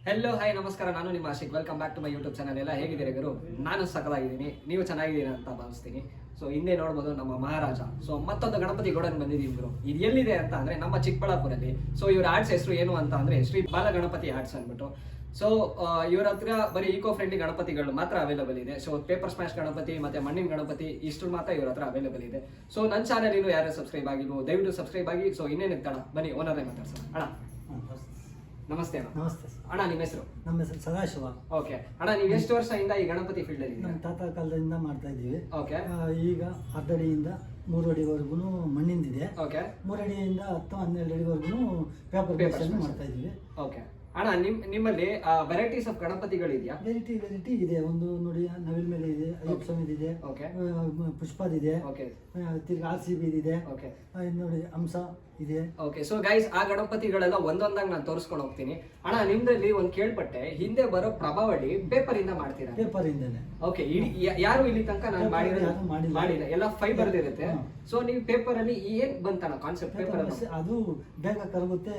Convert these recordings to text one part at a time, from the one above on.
Hello hi ನಮಸ್ಕಾರ, ನಾನು ನಿಮ್ಮ Ashik. Welcome back to my YouTube channel. ಎಲ್ಲ ಹೇಗಿದ್ದೀರಿ ಗುರು? ನಾನು ಸಕಲಾಗಿದ್ದೀನಿ, ನೀವು ಚೆನ್ನಾಗಿದ್ದೀರಾ ಅಂತ ಭಾವಿಸ್ತೀನಿ. ಸೊ ಹಿಂದೆ ನೋಡ್ಬೋದು ನಮ್ಮ ಮಹಾರಾಜ. ಸೊ ಮತ್ತೊಂದು ಗಣಪತಿ ಗೋಡನ್ ಬಂದಿದ್ದೀವಿ ಗುರು. ಇದು ಎಲ್ಲಿದೆ ಅಂತ ಅಂದ್ರೆ ನಮ್ಮ ಚಿಕ್ಕಬಳ್ಳಾಪುರಲ್ಲಿ. ಸೊ ಇವ್ರ ಆರ್ಟ್ಸ್ ಹೆಸರು ಏನು ಅಂತ ಅಂದ್ರೆ ಶ್ರೀ ಬಾಲ ಗಣಪತಿ ಆರ್ಟ್ಸ್ ಅಂದ್ಬಿಟ್ಟು. ಸೊ ಇವ್ರ ಹತ್ರ ಬರೀ ಈಕೋ ಫ್ರೆಂಡ್ಲಿ ಗಣಪತಿಗಳು ಮಾತ್ರ ಅವೈಲೇಬಲ್ ಇದೆ. ಸೊ ಪೇಪರ್ ಸ್ಮ್ಯಾಶ್ ಗಣಪತಿ ಮತ್ತೆ ಮಣ್ಣಿನ ಗಣಪತಿ ಇಷ್ಟು ಮಾತ್ರ ಇವ್ರ ಹತ್ರ ಅವೈಲೇಬಲ್ ಇದೆ. ಸೊ ನನ್ನ ಚಾನಲ್ ಇನ್ನು ಯಾರು ಸಬ್ಸ್ಕ್ರೈಬ್ ಆಗಿಲ್ವೋ ದಯವಿಟ್ಟು ಸಬ್ಸ್ಕ್ರೈಬ್ ಆಗಿ. ಸೊ ಇನ್ನೇನು ತಡ ಬನ್ನಿ ಓನರ್ನೇ ಮಾತಾಡ್ಸೋಣ. ಅಣ್ಣ ನಮಸ್ತೆ ಅಣ್ಣ. ನಮಸ್ತೆ ಅಣ್ಣ ನಿಮ್ಮ ಹೆಸರು? ನಮ್ಮ ಹೆಸರು ಸದಾಶಿವ. ಓಕೆ ಅಣ್ಣ, ನೀವು ಎಷ್ಟು ವರ್ಷದಿಂದ ಈ ಗಣಪತಿ ಫೀಲ್ಡ್ ಅಲ್ಲಿ? ನಮ್ಮ ತಾತ ಕಾಲದಿಂದ ಮಾಡ್ತಾ ಇದ್ದೀವಿ. ಓಕೆ. ಈಗ 10 ಅಡಿಯಿಂದ 3 ಅಡಿವರೆಗೂ ಮಣ್ಣಿಂದಿದೆ. ಓಕೆ. 3 ಅಡಿಯಿಂದ 10-12 ಅಡಿವರೆಗೂ ಪೇಪರ್ ಮಾಡ್ತಾ ಇದ್ದೀವಿ. ಓಕೆ ಅಣ್ಣ, ನಿಮ್ಮಲ್ಲಿ ವೆರೈಟೀಸ್ ಆಫ್ ಗಣಪತಿಗಳಿದೆಯಾ? ವೆರೈಟಿ ಇದೆ. ಒಂದು ನೋಡಿ, ನವಿಲ್ ಮೇಲೆ ಇದೆ, ಅಯ್ಯಪ್ಪ ಸ್ವಾಮಿದಿದೆ, ಪುಷ್ಪದಿದೆ, ತಿರ್ಗಿ RCB ಇದೆ, ನೋಡಿ ಹಂಸ ಇದೆ. ಓಕೆ. ಸೊ ಗೈಸ್, ಆ ಗಣಪತಿಗಳೆಲ್ಲ ಒಂದೊಂದಾಗಿ ನಾನು ತೋರಿಸ್ಕೊಂಡು ಹೋಗ್ತೀನಿ. ಅಣ್ಣ, ನಿಮ್ದಲ್ಲಿ ಒಂದು ಕೇಳ್ಪಟ್ಟೆ, ಹಿಂದೆ ಬರೋ ಪ್ರಭಾವಳಿ ಪೇಪರ್ ಇಂದ ಮಾಡ್ತೀರಾ? ಪೇಪರ್ ಇಂದನೇ. ಓಕೆ. ಯಾರು ಇಲ್ಲಿ ತನಕ ನಾನು ಮಾಡಿಲ್ಲ, ಎಲ್ಲ ಫೈಬರ್ ಇರುತ್ತೆ. ಸೊ ನೀವು ಪೇಪರ್ ಅಲ್ಲಿ ಏನ್ ಬಂತಣ್ಣ ಕಾನ್ಸೆಪ್ಟ್? ಪೇಪರ್ ಅದು ಬೇಗ ಕರಗುತ್ತೆ,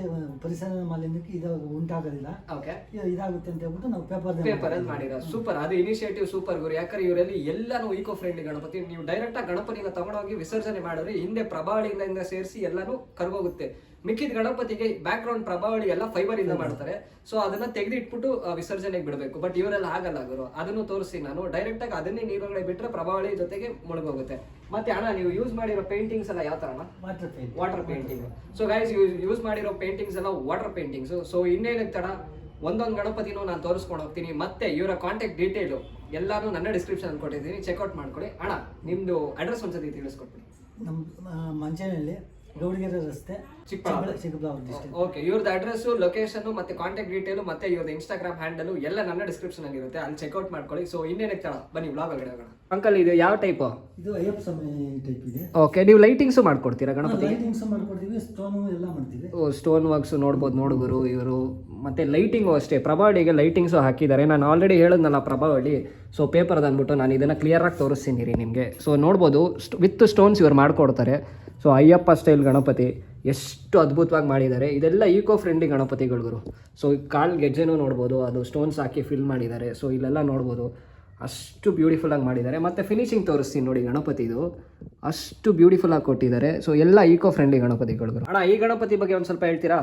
ಪರಿಸರ ಮಾಲಿನ್ಯಕ್ಕೆ ಇದು ಉಂಟಾಗೋದಿಲ್ಲ. ಓಕೆ. ಇದಾಗುತ್ತೆ ಅಂತ ಹೇಳ್ಬಿಟ್ಟು ನಾವು ಪೇಪರ್ ಅಲ್ಲಿ ಮಾಡಿರೋ. ಸೂಪರ್, ಅದು ಇನಿಷಿಯೇಟಿವ್ ಸೂಪರ್ ಗುರು. ಯಾಕಂದ್ರೆ ಇವರಲ್ಲಿ ಎಲ್ಲಾನು ಈಕೋ ಫ್ರೆಂಡ್ಲಿ ಗಣಪತಿ. ನೀವು ಡೈರೆಕ್ಟ್ ಆಗಿ ಗಣಪತಿನ ತಗೊಂಡೋಗಿ ವಿಸರ್ಜನೆ ಮಾಡಿದ್ರೆ ಹಿಂದೆ ಪ್ರಭಾವಳಿಯಿಂದ ಸೇರಿಸಿ ಎಲ್ಲಾನು ಕರ್ಗೋಗುತ್ತೆ. ಮಿಕ್ಕಿದ ಗಣಪತಿಗೆ ಬ್ಯಾಕ್ ಗ್ರೌಂಡ್ ಪ್ರಭಾವಳಿ ಎಲ್ಲ ಫೈಬರ್ ಇಂದ ಮಾಡ್ತಾರೆ. ಸೊ ಅದನ್ನ ತೆಗೆದಿಟ್ಬಿಟ್ಟು ವಿಸರ್ಜನೆಗೆ ಬಿಡಬೇಕು. ಬಟ್ ಇವರೆಲ್ಲ ಆಗಲ್ಲ ಗುರು. ಅದನ್ನು ತೋರಿಸಿ ನಾನು ಡೈರೆಕ್ಟ್ ಆಗಿ ಅದನ್ನೇ ನೀರೊಳಗಡೆ ಬಿಟ್ರೆ ಪ್ರಭಾವಳಿ ಜೊತೆಗೆ ಮುಳುಗೋಗುತ್ತೆ. ಮತ್ತೆ ಅಣ್ಣ, ನೀವು ಯೂಸ್ ಮಾಡಿರೋ ಪೇಂಟಿಂಗ್ಸ್ ಎಲ್ಲ ಯಾವ ತರ ಅಣ್ಣ? Water painting. So guys, use ಮಾಡಿರೋ ಪೇಂಟಿಂಗ್ಸ್ ಎಲ್ಲ ವಾಟರ್ ಪೇಂಟಿಂಗ್ಸ್. ಸೊ ಇನ್ನೇನಕ್ಕೆ ತಡ, ಒಂದೊಂದು ಗಣಪತಿನೂ ನಾನು ತೋರಿಸ್ಕೊಂಡು ಹೋಗ್ತೀನಿ. ಮತ್ತೆ ಇವರ ಕಾಂಟ್ಯಾಕ್ಟ್ ಡೀಟೇಲು ಎಲ್ಲಾನು ನನ್ನ ಡಿಸ್ಕ್ರಿಪ್ಷನ್ ಕೊಟ್ಟಿದ್ದೀನಿ, ಚೆಕ್ಔಟ್ ಮಾಡ್ಕೊಳ್ಳಿ. ಅಣ್ಣ, ನಿಮ್ದು ಅಡ್ರೆಸ್ ಒಂದ್ಸತಿ ತಿಳಿಸ್ಕೊಟ್ಬಿಡಿ. ನಮ್ಮ ಮಂಚೇನಹಳ್ಳಿ, ಗೌಡಿಗೆರೆ ರಸ್ತೆ, ಚಿಕ್ಕಬಳ್ಳಾಪುರ ಡಿಸ್ಟ್ರಿಕ್ಟ್. ಓಕೆ. ಇವ್ರದ್ದು ಅಡ್ರೆಸ್, ಲೊಕೇಶನ್ ಮತ್ತೆ ಕಾಂಟ್ಯಾಕ್ಟ್ ಡೀಟೇಲ್ ಮತ್ತೆ ಇವ್ರದ್ದು ಇನ್ಸ್ಟಾಗ್ರಾಮ್ ಹ್ಯಾಂಡಲ್ ಎಲ್ಲ ನನ್ನ ಡಿಸ್ಕ್ರಿಪ್ಷನ್ ಅಲ್ಲಿ ಇರುತ್ತೆ, ಅಲ್ಲಿ ಚೆಕ್ಔಟ್ ಮಾಡ್ಕೊಳ್ಳಿ. ಸೊ ಇನ್ನೇನಕ್ಕೆ ತಡ, ಬನ್ನಿ ವ್ಲಾಗ್ ಒಳಗಡೆ ಹೋಗೋಣ. ಅಂಕಲ್, ಇದು ಯಾವ ಟೈಪ್? ಇದು ಅಯ್ಯಪ್ಪ ಸ್ವಾಮಿ ಟೈಪ್ ಇದೆ. ಓಕೆ. ನೀವು ಲೈಟಿಂಗ್ಸ್ ಮಾಡ್ಕೊಡ್ತೀರಾ ಗಣಪತಿ? ಲೈಟಿಂಗ್ಸ್ ಮಾಡ್ಕೊಡ್ತೀವಿ, ಸ್ಟೋನ್ ಎಲ್ಲ ಮಾಡ್ತೀವಿ. ಸ್ಟೋನ್ ವರ್ಕ್ಸ್ ನೋಡ್ಬೋದು ನೋಡುಗರು ಇವರು. ಮತ್ತೆ ಲೈಟಿಂಗು ಅಷ್ಟೇ, ಪ್ರಭಾವಳಿಗೆ ಲೈಟಿಂಗ್ಸು ಹಾಕಿದ್ದಾರೆ. ನಾನು ಆಲ್ರೆಡಿ ಹೇಳಿದ್ನಲ್ಲ ಪ್ರಭಾವಳಿ. ಸೊ ಪೇಪರ್ದು ಅಂದ್ಬಿಟ್ಟು ನಾನು ಇದನ್ನು ಕ್ಲಿಯರಾಗಿ ತೋರಿಸ್ತೀನಿ ರೀ ನಿಮಗೆ. ಸೊ ನೋಡ್ಬೋದು, ವಿತ್ ಸ್ಟೋನ್ಸ್ ಇವ್ರು ಮಾಡಿಕೊಡ್ತಾರೆ. ಸೊ ಅಯ್ಯಪ್ಪ ಸ್ಟೈಲ್ ಗಣಪತಿ ಎಷ್ಟು ಅದ್ಭುತವಾಗಿ ಮಾಡಿದ್ದಾರೆ. ಇದೆಲ್ಲ ಈಕೋ ಫ್ರೆಂಡ್ಲಿ ಗಣಪತಿಗಳು ಗುರು. ಸೊ ಕಾಲು ಗೆಜ್ಜೆನೂ ನೋಡ್ಬೋದು, ಅದು ಸ್ಟೋನ್ಸ್ ಹಾಕಿ ಫಿಲ್ ಮಾಡಿದ್ದಾರೆ. ಸೊ ಇಲ್ಲೆಲ್ಲ ನೋಡ್ಬೋದು, ಅಷ್ಟು ಬ್ಯೂಟಿಫುಲ್ಲಾಗಿ ಮಾಡಿದ್ದಾರೆ. ಮತ್ತು ಫಿನಿಶಿಂಗ್ ತೋರಿಸ್ತೀನಿ ನೋಡಿ ಗಣಪತಿದು, ಅಷ್ಟು ಬ್ಯೂಟಿಫುಲ್ಲಾಗಿ ಕೊಟ್ಟಿದ್ದಾರೆ. ಸೊ ಎಲ್ಲ ಈಕೋ ಫ್ರೆಂಡ್ಲಿ ಗಣಪತಿಗಳು ಗುರು. ಅಣ್ಣ, ಈ ಗಣಪತಿ ಬಗ್ಗೆ ಒಂದು ಸ್ವಲ್ಪ ಹೇಳ್ತೀರಾ?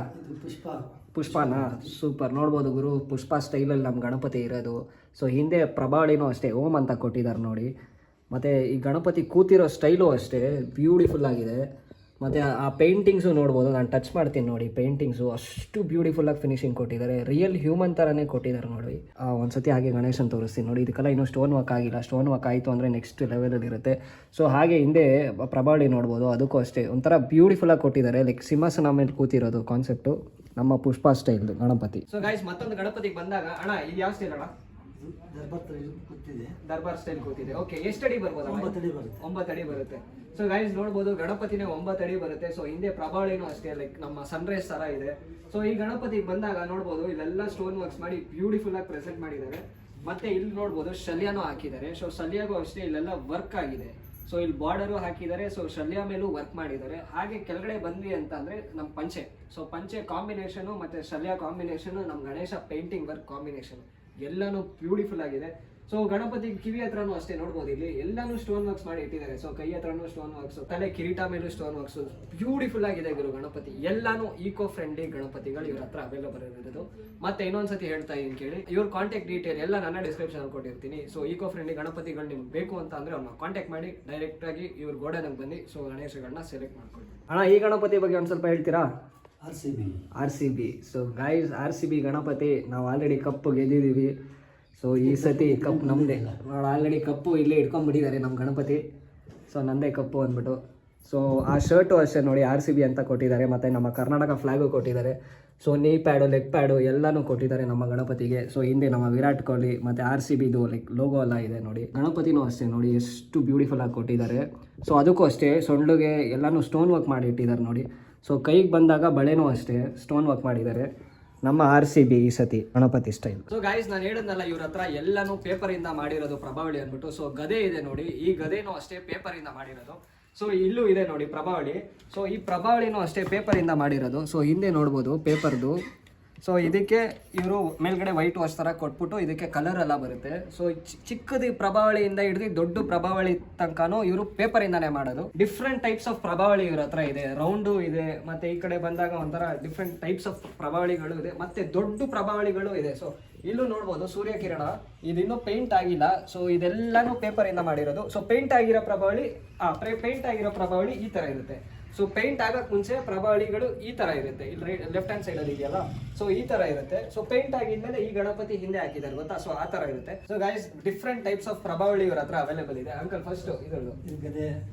ಪುಷ್ಪನಾ? ಸೂಪರ್. ನೋಡ್ಬೋದು ಗುರು, ಪುಷ್ಪ ಸ್ಟೈಲಲ್ಲಿ ನಮ್ಮ ಗಣಪತಿ ಇರೋದು. ಸೊ ಹಿಂದೆ ಪ್ರಭಾವಳಿನೂ ಅಷ್ಟೇ ಓಂ ಅಂತ ಕೊಟ್ಟಿದ್ದಾರೆ ನೋಡಿ. ಮತ್ತು ಈ ಗಣಪತಿ ಕೂತಿರೋ ಸ್ಟೈಲು ಅಷ್ಟೇ ಬ್ಯೂಟಿಫುಲ್ ಆಗಿದೆ. ಮತ್ತು ಆ ಪೇಂಟಿಂಗ್ಸು ನೋಡ್ಬೋದು, ನಾನು ಟಚ್ ಮಾಡ್ತೀನಿ ನೋಡಿ. ಪೇಂಟಿಂಗ್ಸು ಅಷ್ಟು ಬ್ಯೂಟಿಫುಲ್ಲಾಗಿ ಫಿನಿಶಿಂಗ್ ಕೊಟ್ಟಿದ್ದಾರೆ. ರಿಯಲ್ ಹ್ಯೂಮನ್ ಥರನೇ ಕೊಟ್ಟಿದ್ದಾರೆ ನೋಡಿ. ಒಂದ್ಸತಿ ಹಾಗೆ ಗಣೇಶನ್ ತೋರಿಸ್ತೀನಿ ನೋಡಿ. ಇದಕ್ಕೆಲ್ಲ ಇನ್ನೂ ಸ್ಟೋನ್ ವರ್ಕ್ ಆಗಿಲ್ಲ. ಸ್ಟೋನ್ ವರ್ಕ್ ಆಯಿತು ಅಂದರೆ ನೆಕ್ಸ್ಟ್ ಲೆವೆಲಲ್ಲಿ ಇರುತ್ತೆ. ಸೊ ಹಾಗೆ ಹಿಂದೆ ಪ್ರಭಾವಳಿ ನೋಡ್ಬೋದು, ಅದಕ್ಕೂ ಅಷ್ಟೇ ಒಂಥರ ಬ್ಯೂಟಿಫುಲ್ಲಾಗಿ ಕೊಟ್ಟಿದ್ದಾರೆ. ಲೈಕ್ ಸಿಂಹಾಸನ ಮೇಲೆ ಕೂತಿರೋದು ಕಾನ್ಸೆಪ್ಟು ನಮ್ಮ ಪುಷ್ಪ ಸ್ಟೈಲ್ದು ಗಣಪತಿ. ಸೊ ಗೈಸ್, ಮತ್ತೊಂದು ಗಣಪತಿಗೆ ಬಂದಾಗ, ಅಣ್ಣ ಇದು ಯಾವ ಸ್ಟೈಲ್ ಅಣ್ಣ? ದರ್ಬಾರ್ ಸ್ಟೈಲ್ ಕೂತಿದೆ. ಓಕೆ. ಎಷ್ಟು ಅಡಿ ಬರ್ಬೋದು? 9 ಅಡಿ ಬರುತ್ತೆ. ಸೊ ಗೈಸ್ ನೋಡ್ಬೋದು, ಗಣಪತಿನೇ 9 ಅಡಿ ಬರುತ್ತೆ. ಸೊ ಹಿಂದೆ ಪ್ರಭಾವಳಿನೂ ಅಷ್ಟೇ, ಲೈಕ್ ನಮ್ಮ ಸನ್ರೈಸ್ ತರ ಇದೆ. ಸೊ ಈ ಗಣಪತಿಗೆ ಬಂದಾಗ ನೋಡ್ಬೋದು, ಇಲ್ಲೆಲ್ಲ ಸ್ಟೋನ್ ವರ್ಕ್ಸ್ ಮಾಡಿ ಬ್ಯೂಟಿಫುಲ್ ಆಗಿ ಪ್ರೆಸೆಂಟ್ ಮಾಡಿದ್ದಾರೆ. ಮತ್ತೆ ಇಲ್ಲಿ ನೋಡ್ಬೋದು ಶಲ್ಯನೂ ಹಾಕಿದ್ದಾರೆ. ಸೊ ಶಲ್ಯಗೂ ಅಷ್ಟೇ ಇಲ್ಲೆಲ್ಲ ವರ್ಕ್ ಆಗಿದೆ. ಸೊ ಇಲ್ಲಿ ಬಾರ್ಡರು ಹಾಕಿದ್ದಾರೆ. ಸೊ ಶಲ್ಯ ಮೇಲೂ ವರ್ಕ್ ಮಾಡಿದ್ದಾರೆ. ಹಾಗೆ ಕೆಳಗಡೆ ಬಂದ್ವಿ ಅಂತ ಅಂದ್ರೆ ನಮ್ಮ ಪಂಚೆ. ಸೊ ಪಂಚೆ ಕಾಂಬಿನೇಷನು ಮತ್ತೆ ಶಲ್ಯ ಕಾಂಬಿನೇಷನ್, ನಮ್ಮ ಗಣೇಶ ಪೇಂಟಿಂಗ್ ವರ್ಕ್ ಕಾಂಬಿನೇಷನ್ ಎಲ್ಲಾನು ಬ್ಯೂಟಿಫುಲ್ ಆಗಿದೆ. ಸೊ ಗಣಪತಿ ಕಿವಿ ಹತ್ರನೂ ಅಷ್ಟೇ ನೋಡ್ಬೋದು, ಇಲ್ಲಿ ಎಲ್ಲಾನು ಸ್ಟೋನ್ ವರ್ಕ್ಸ್ ಮಾಡಿ ಇಟ್ಟಿದ್ದಾರೆ. ಸೊ ಕೈ ಹತ್ರನೂ ಸ್ಟೋನ್ ವರ್ಕ್ಸ್, ತಲೆ ಕಿರೀಟ ಮೇಲೂ ಸ್ಟೋನ್ ವರ್ಕ್ಸ್, ಬ್ಯೂಟಿಫುಲ್ ಆಗಿದೆ ಗುರು ಗಣಪತಿ. ಎಲ್ಲಾನು ಈಕೋ ಫ್ರೆಂಡ್ಲಿ ಗಣಪತಿಗಳು ಇವ್ರ ಹತ್ರ ಅವೈಲೇಬಲ್ ಇರೋದು. ಮತ್ತೆ ಇನ್ನೊಂದ್ಸತಿ ಹೇಳ್ತಾ ಇದೀನಿ ಕೇಳಿ, ಇವ್ರ ಕಾಂಟ್ಯಾಕ್ಟ್ ಡೀಟೇಲ್ ಎಲ್ಲ ನನ್ನ ಡಿಸ್ಕ್ರಿಪ್ಷನ್ ಅಲ್ಲಿ ಕೊಟ್ಟಿರ್ತೀನಿ. ಸೊ ಈಕೋ ಫ್ರೆಂಡ್ಲಿ ಗಣಪತಿಗಳು ನಿಮ್ಗೆ ಬೇಕು ಅಂತ ಅಂದ್ರೆ ಅವ್ರನ್ನ ಕಾಂಟ್ಯಾಕ್ಟ್ ಮಾಡಿ ಡೈರೆಕ್ಟ್ ಆಗಿ ಇವ್ರ ಗೋಡನ್ಗೆ ಬನ್ನಿ. ಸೊ ಗಣೇಶಗಳನ್ನ ಸೆಲೆಕ್ಟ್ ಮಾಡ್ಕೊಳ್ಳಿ. ಅಣ್ಣ, ಈ ಗಣಪತಿ ಬಗ್ಗೆ ಒಂದ್ ಸ್ವಲ್ಪ ಹೇಳ್ತೀರಾ? RCB. So guys, RCB Ganapati ನಾವು ಆಲ್ರೆಡಿ ಕಪ್ಪು ಗೆದ್ದಿದ್ದೀವಿ. ಸೊ ಈ ಸತಿ ಕಪ್ ನಮ್ಮದೇ. ಆಲ್ರೆಡಿ ಕಪ್ಪು ಇಲ್ಲೇ ಇಟ್ಕೊಂಡ್ಬಿಟ್ಟಿದ್ದಾರೆ ನಮ್ಮ ಗಣಪತಿ. ಸೊ ನಂದೇ ಕಪ್ಪು ಅಂದ್ಬಿಟ್ಟು. ಸೊ ಆ ಶರ್ಟು ಅಷ್ಟೇ ನೋಡಿ, RCB ಅಂತ ಕೊಟ್ಟಿದ್ದಾರೆ. ಮತ್ತು ನಮ್ಮ ಕರ್ನಾಟಕ ಫ್ಲ್ಯಾಗು ಕೊಟ್ಟಿದ್ದಾರೆ. ಸೊ ನೀ ಪ್ಯಾಡು, ಲೆಗ್ ಪ್ಯಾಡು ಎಲ್ಲನೂ ಕೊಟ್ಟಿದ್ದಾರೆ ನಮ್ಮ ಗಣಪತಿಗೆ. ಸೊ ಹಿಂದೆ ನಮ್ಮ ವಿರಾಟ್ ಕೊಹ್ಲಿ ಮತ್ತು RCBದು ಲೈಕ್ ಲೋಗೋ ಎಲ್ಲ ಇದೆ ನೋಡಿ. ಗಣಪತಿನೂ ಅಷ್ಟೇ ನೋಡಿ, ಎಷ್ಟು ಬ್ಯೂಟಿಫುಲ್ ಆಗಿ ಕೊಟ್ಟಿದ್ದಾರೆ. ಸೊ ಅದಕ್ಕೂ ಅಷ್ಟೇ ಸೊಂಡಿಗೆ ಎಲ್ಲನೂ ಸ್ಟೋನ್ ವರ್ಕ್ ಮಾಡಿ ಇಟ್ಟಿದ್ದಾರೆ ನೋಡಿ. ಸೊ ಕೈಗೆ ಬಂದಾಗ ಬಳೆನೂ ಅಷ್ಟೇ ಸ್ಟೋನ್ ವರ್ಕ್ ಮಾಡಿದ್ದಾರೆ. ನಮ್ಮ RCB ಈ ಸತಿ ಗಣಪತಿ ಸ್ಟೈಲ್. ಸೊ ಗೈಸ್, ನಾನು ಹೇಳಿದ್ನಲ್ಲ ಇವ್ರ ಹತ್ರ ಎಲ್ಲಾನು ಪೇಪರ್ ಇಂದ ಮಾಡಿರೋದು ಪ್ರಭಾವಳಿ ಅಂದ್ಬಿಟ್ಟು. ಸೊ ಗದೆ ಇದೆ ನೋಡಿ, ಈ ಗದೆನೂ ಅಷ್ಟೇ ಪೇಪರ್ ಇಂದ ಮಾಡಿರೋದು. ಸೊ ಇಲ್ಲೂ ಇದೆ ನೋಡಿ ಪ್ರಭಾವಳಿ. ಸೊ ಈ ಪ್ರಭಾವಳಿನೂ ಅಷ್ಟೇ ಪೇಪರ್ ಇಂದ ಮಾಡಿರೋದು. ಸೊ ಹಿಂದೆ ನೋಡ್ಬೋದು ಪೇಪರ್ದು. ಸೊ ಇದಕ್ಕೆ ಇವರು ಮೇಲ್ಗಡೆ ವೈಟ್ ವಾಶ್ ಥರ ಕೊಟ್ಬಿಟ್ಟು ಇದಕ್ಕೆ ಕಲರ್ ಎಲ್ಲ ಬರುತ್ತೆ. ಸೊ ಚಿಕ್ಕದು ಪ್ರಭಾವಳಿಯಿಂದ ಹಿಡಿದು ದೊಡ್ಡ ಪ್ರಭಾವಳಿ ತನಕನೂ ಇವರು ಪೇಪರಿಂದಾನೇ ಮಾಡೋದು. ಡಿಫ್ರೆಂಟ್ ಟೈಪ್ಸ್ ಆಫ್ ಪ್ರಭಾವಳಿ ಇವ್ರ ಹತ್ರ ಇದೆ. ರೌಂಡು ಇದೆ, ಮತ್ತೆ ಈ ಕಡೆ ಬಂದಾಗ ಒಂಥರ ಡಿಫ್ರೆಂಟ್ ಟೈಪ್ಸ್ ಆಫ್ ಪ್ರಭಾವಳಿಗಳು ಇದೆ, ಮತ್ತೆ ದೊಡ್ಡ ಪ್ರಭಾವಳಿಗಳು ಇದೆ. ಸೊ ಇಲ್ಲೂ ನೋಡ್ಬೋದು ಸೂರ್ಯಕಿರಣ, ಇದಿನ್ನೂ ಪೇಂಟ್ ಆಗಿಲ್ಲ. ಸೊ ಇದೆಲ್ಲಾನು ಪೇಪರಿಂದ ಮಾಡಿರೋದು. ಸೊ ಪೇಂಟ್ ಆಗಿರೋ ಪ್ರಭಾವಳಿ ಈ ಥರ ಇರುತ್ತೆ. ಸೊ ಪೇಂಟ್ ಆಗಕ್ಕೆ ಮುಂಚೆ ಪ್ರಭಾವಳಿಗಳು ಈ ಥರ ಇರುತ್ತೆ, ಇಲ್ಲಿ ಲೆಫ್ಟ್ ಹ್ಯಾಂಡ್ ಸೈಡಲ್ಲಿ ಇದೆಯಲ್ಲ, ಸೊ ಈ ಥರ ಇರುತ್ತೆ. ಸೊ ಪೇಂಟ್ ಆಗಿದ್ಮೇಲೆ ಈ ಗಣಪತಿ ಹಿಂದೆ ಹಾಕಿದ್ದಾರೆ ಗೊತ್ತಾ, ಸೊ ಆ ಥರ ಇರುತ್ತೆ. So guys, different types of ಪ್ರಭಾವಳಿ ಇವ್ರ ಹತ್ರ ಅವೈಲೇಬಲ್ ಇದೆ. ಅಂಕಲ್ ಫಸ್ಟ್ ಇದರದು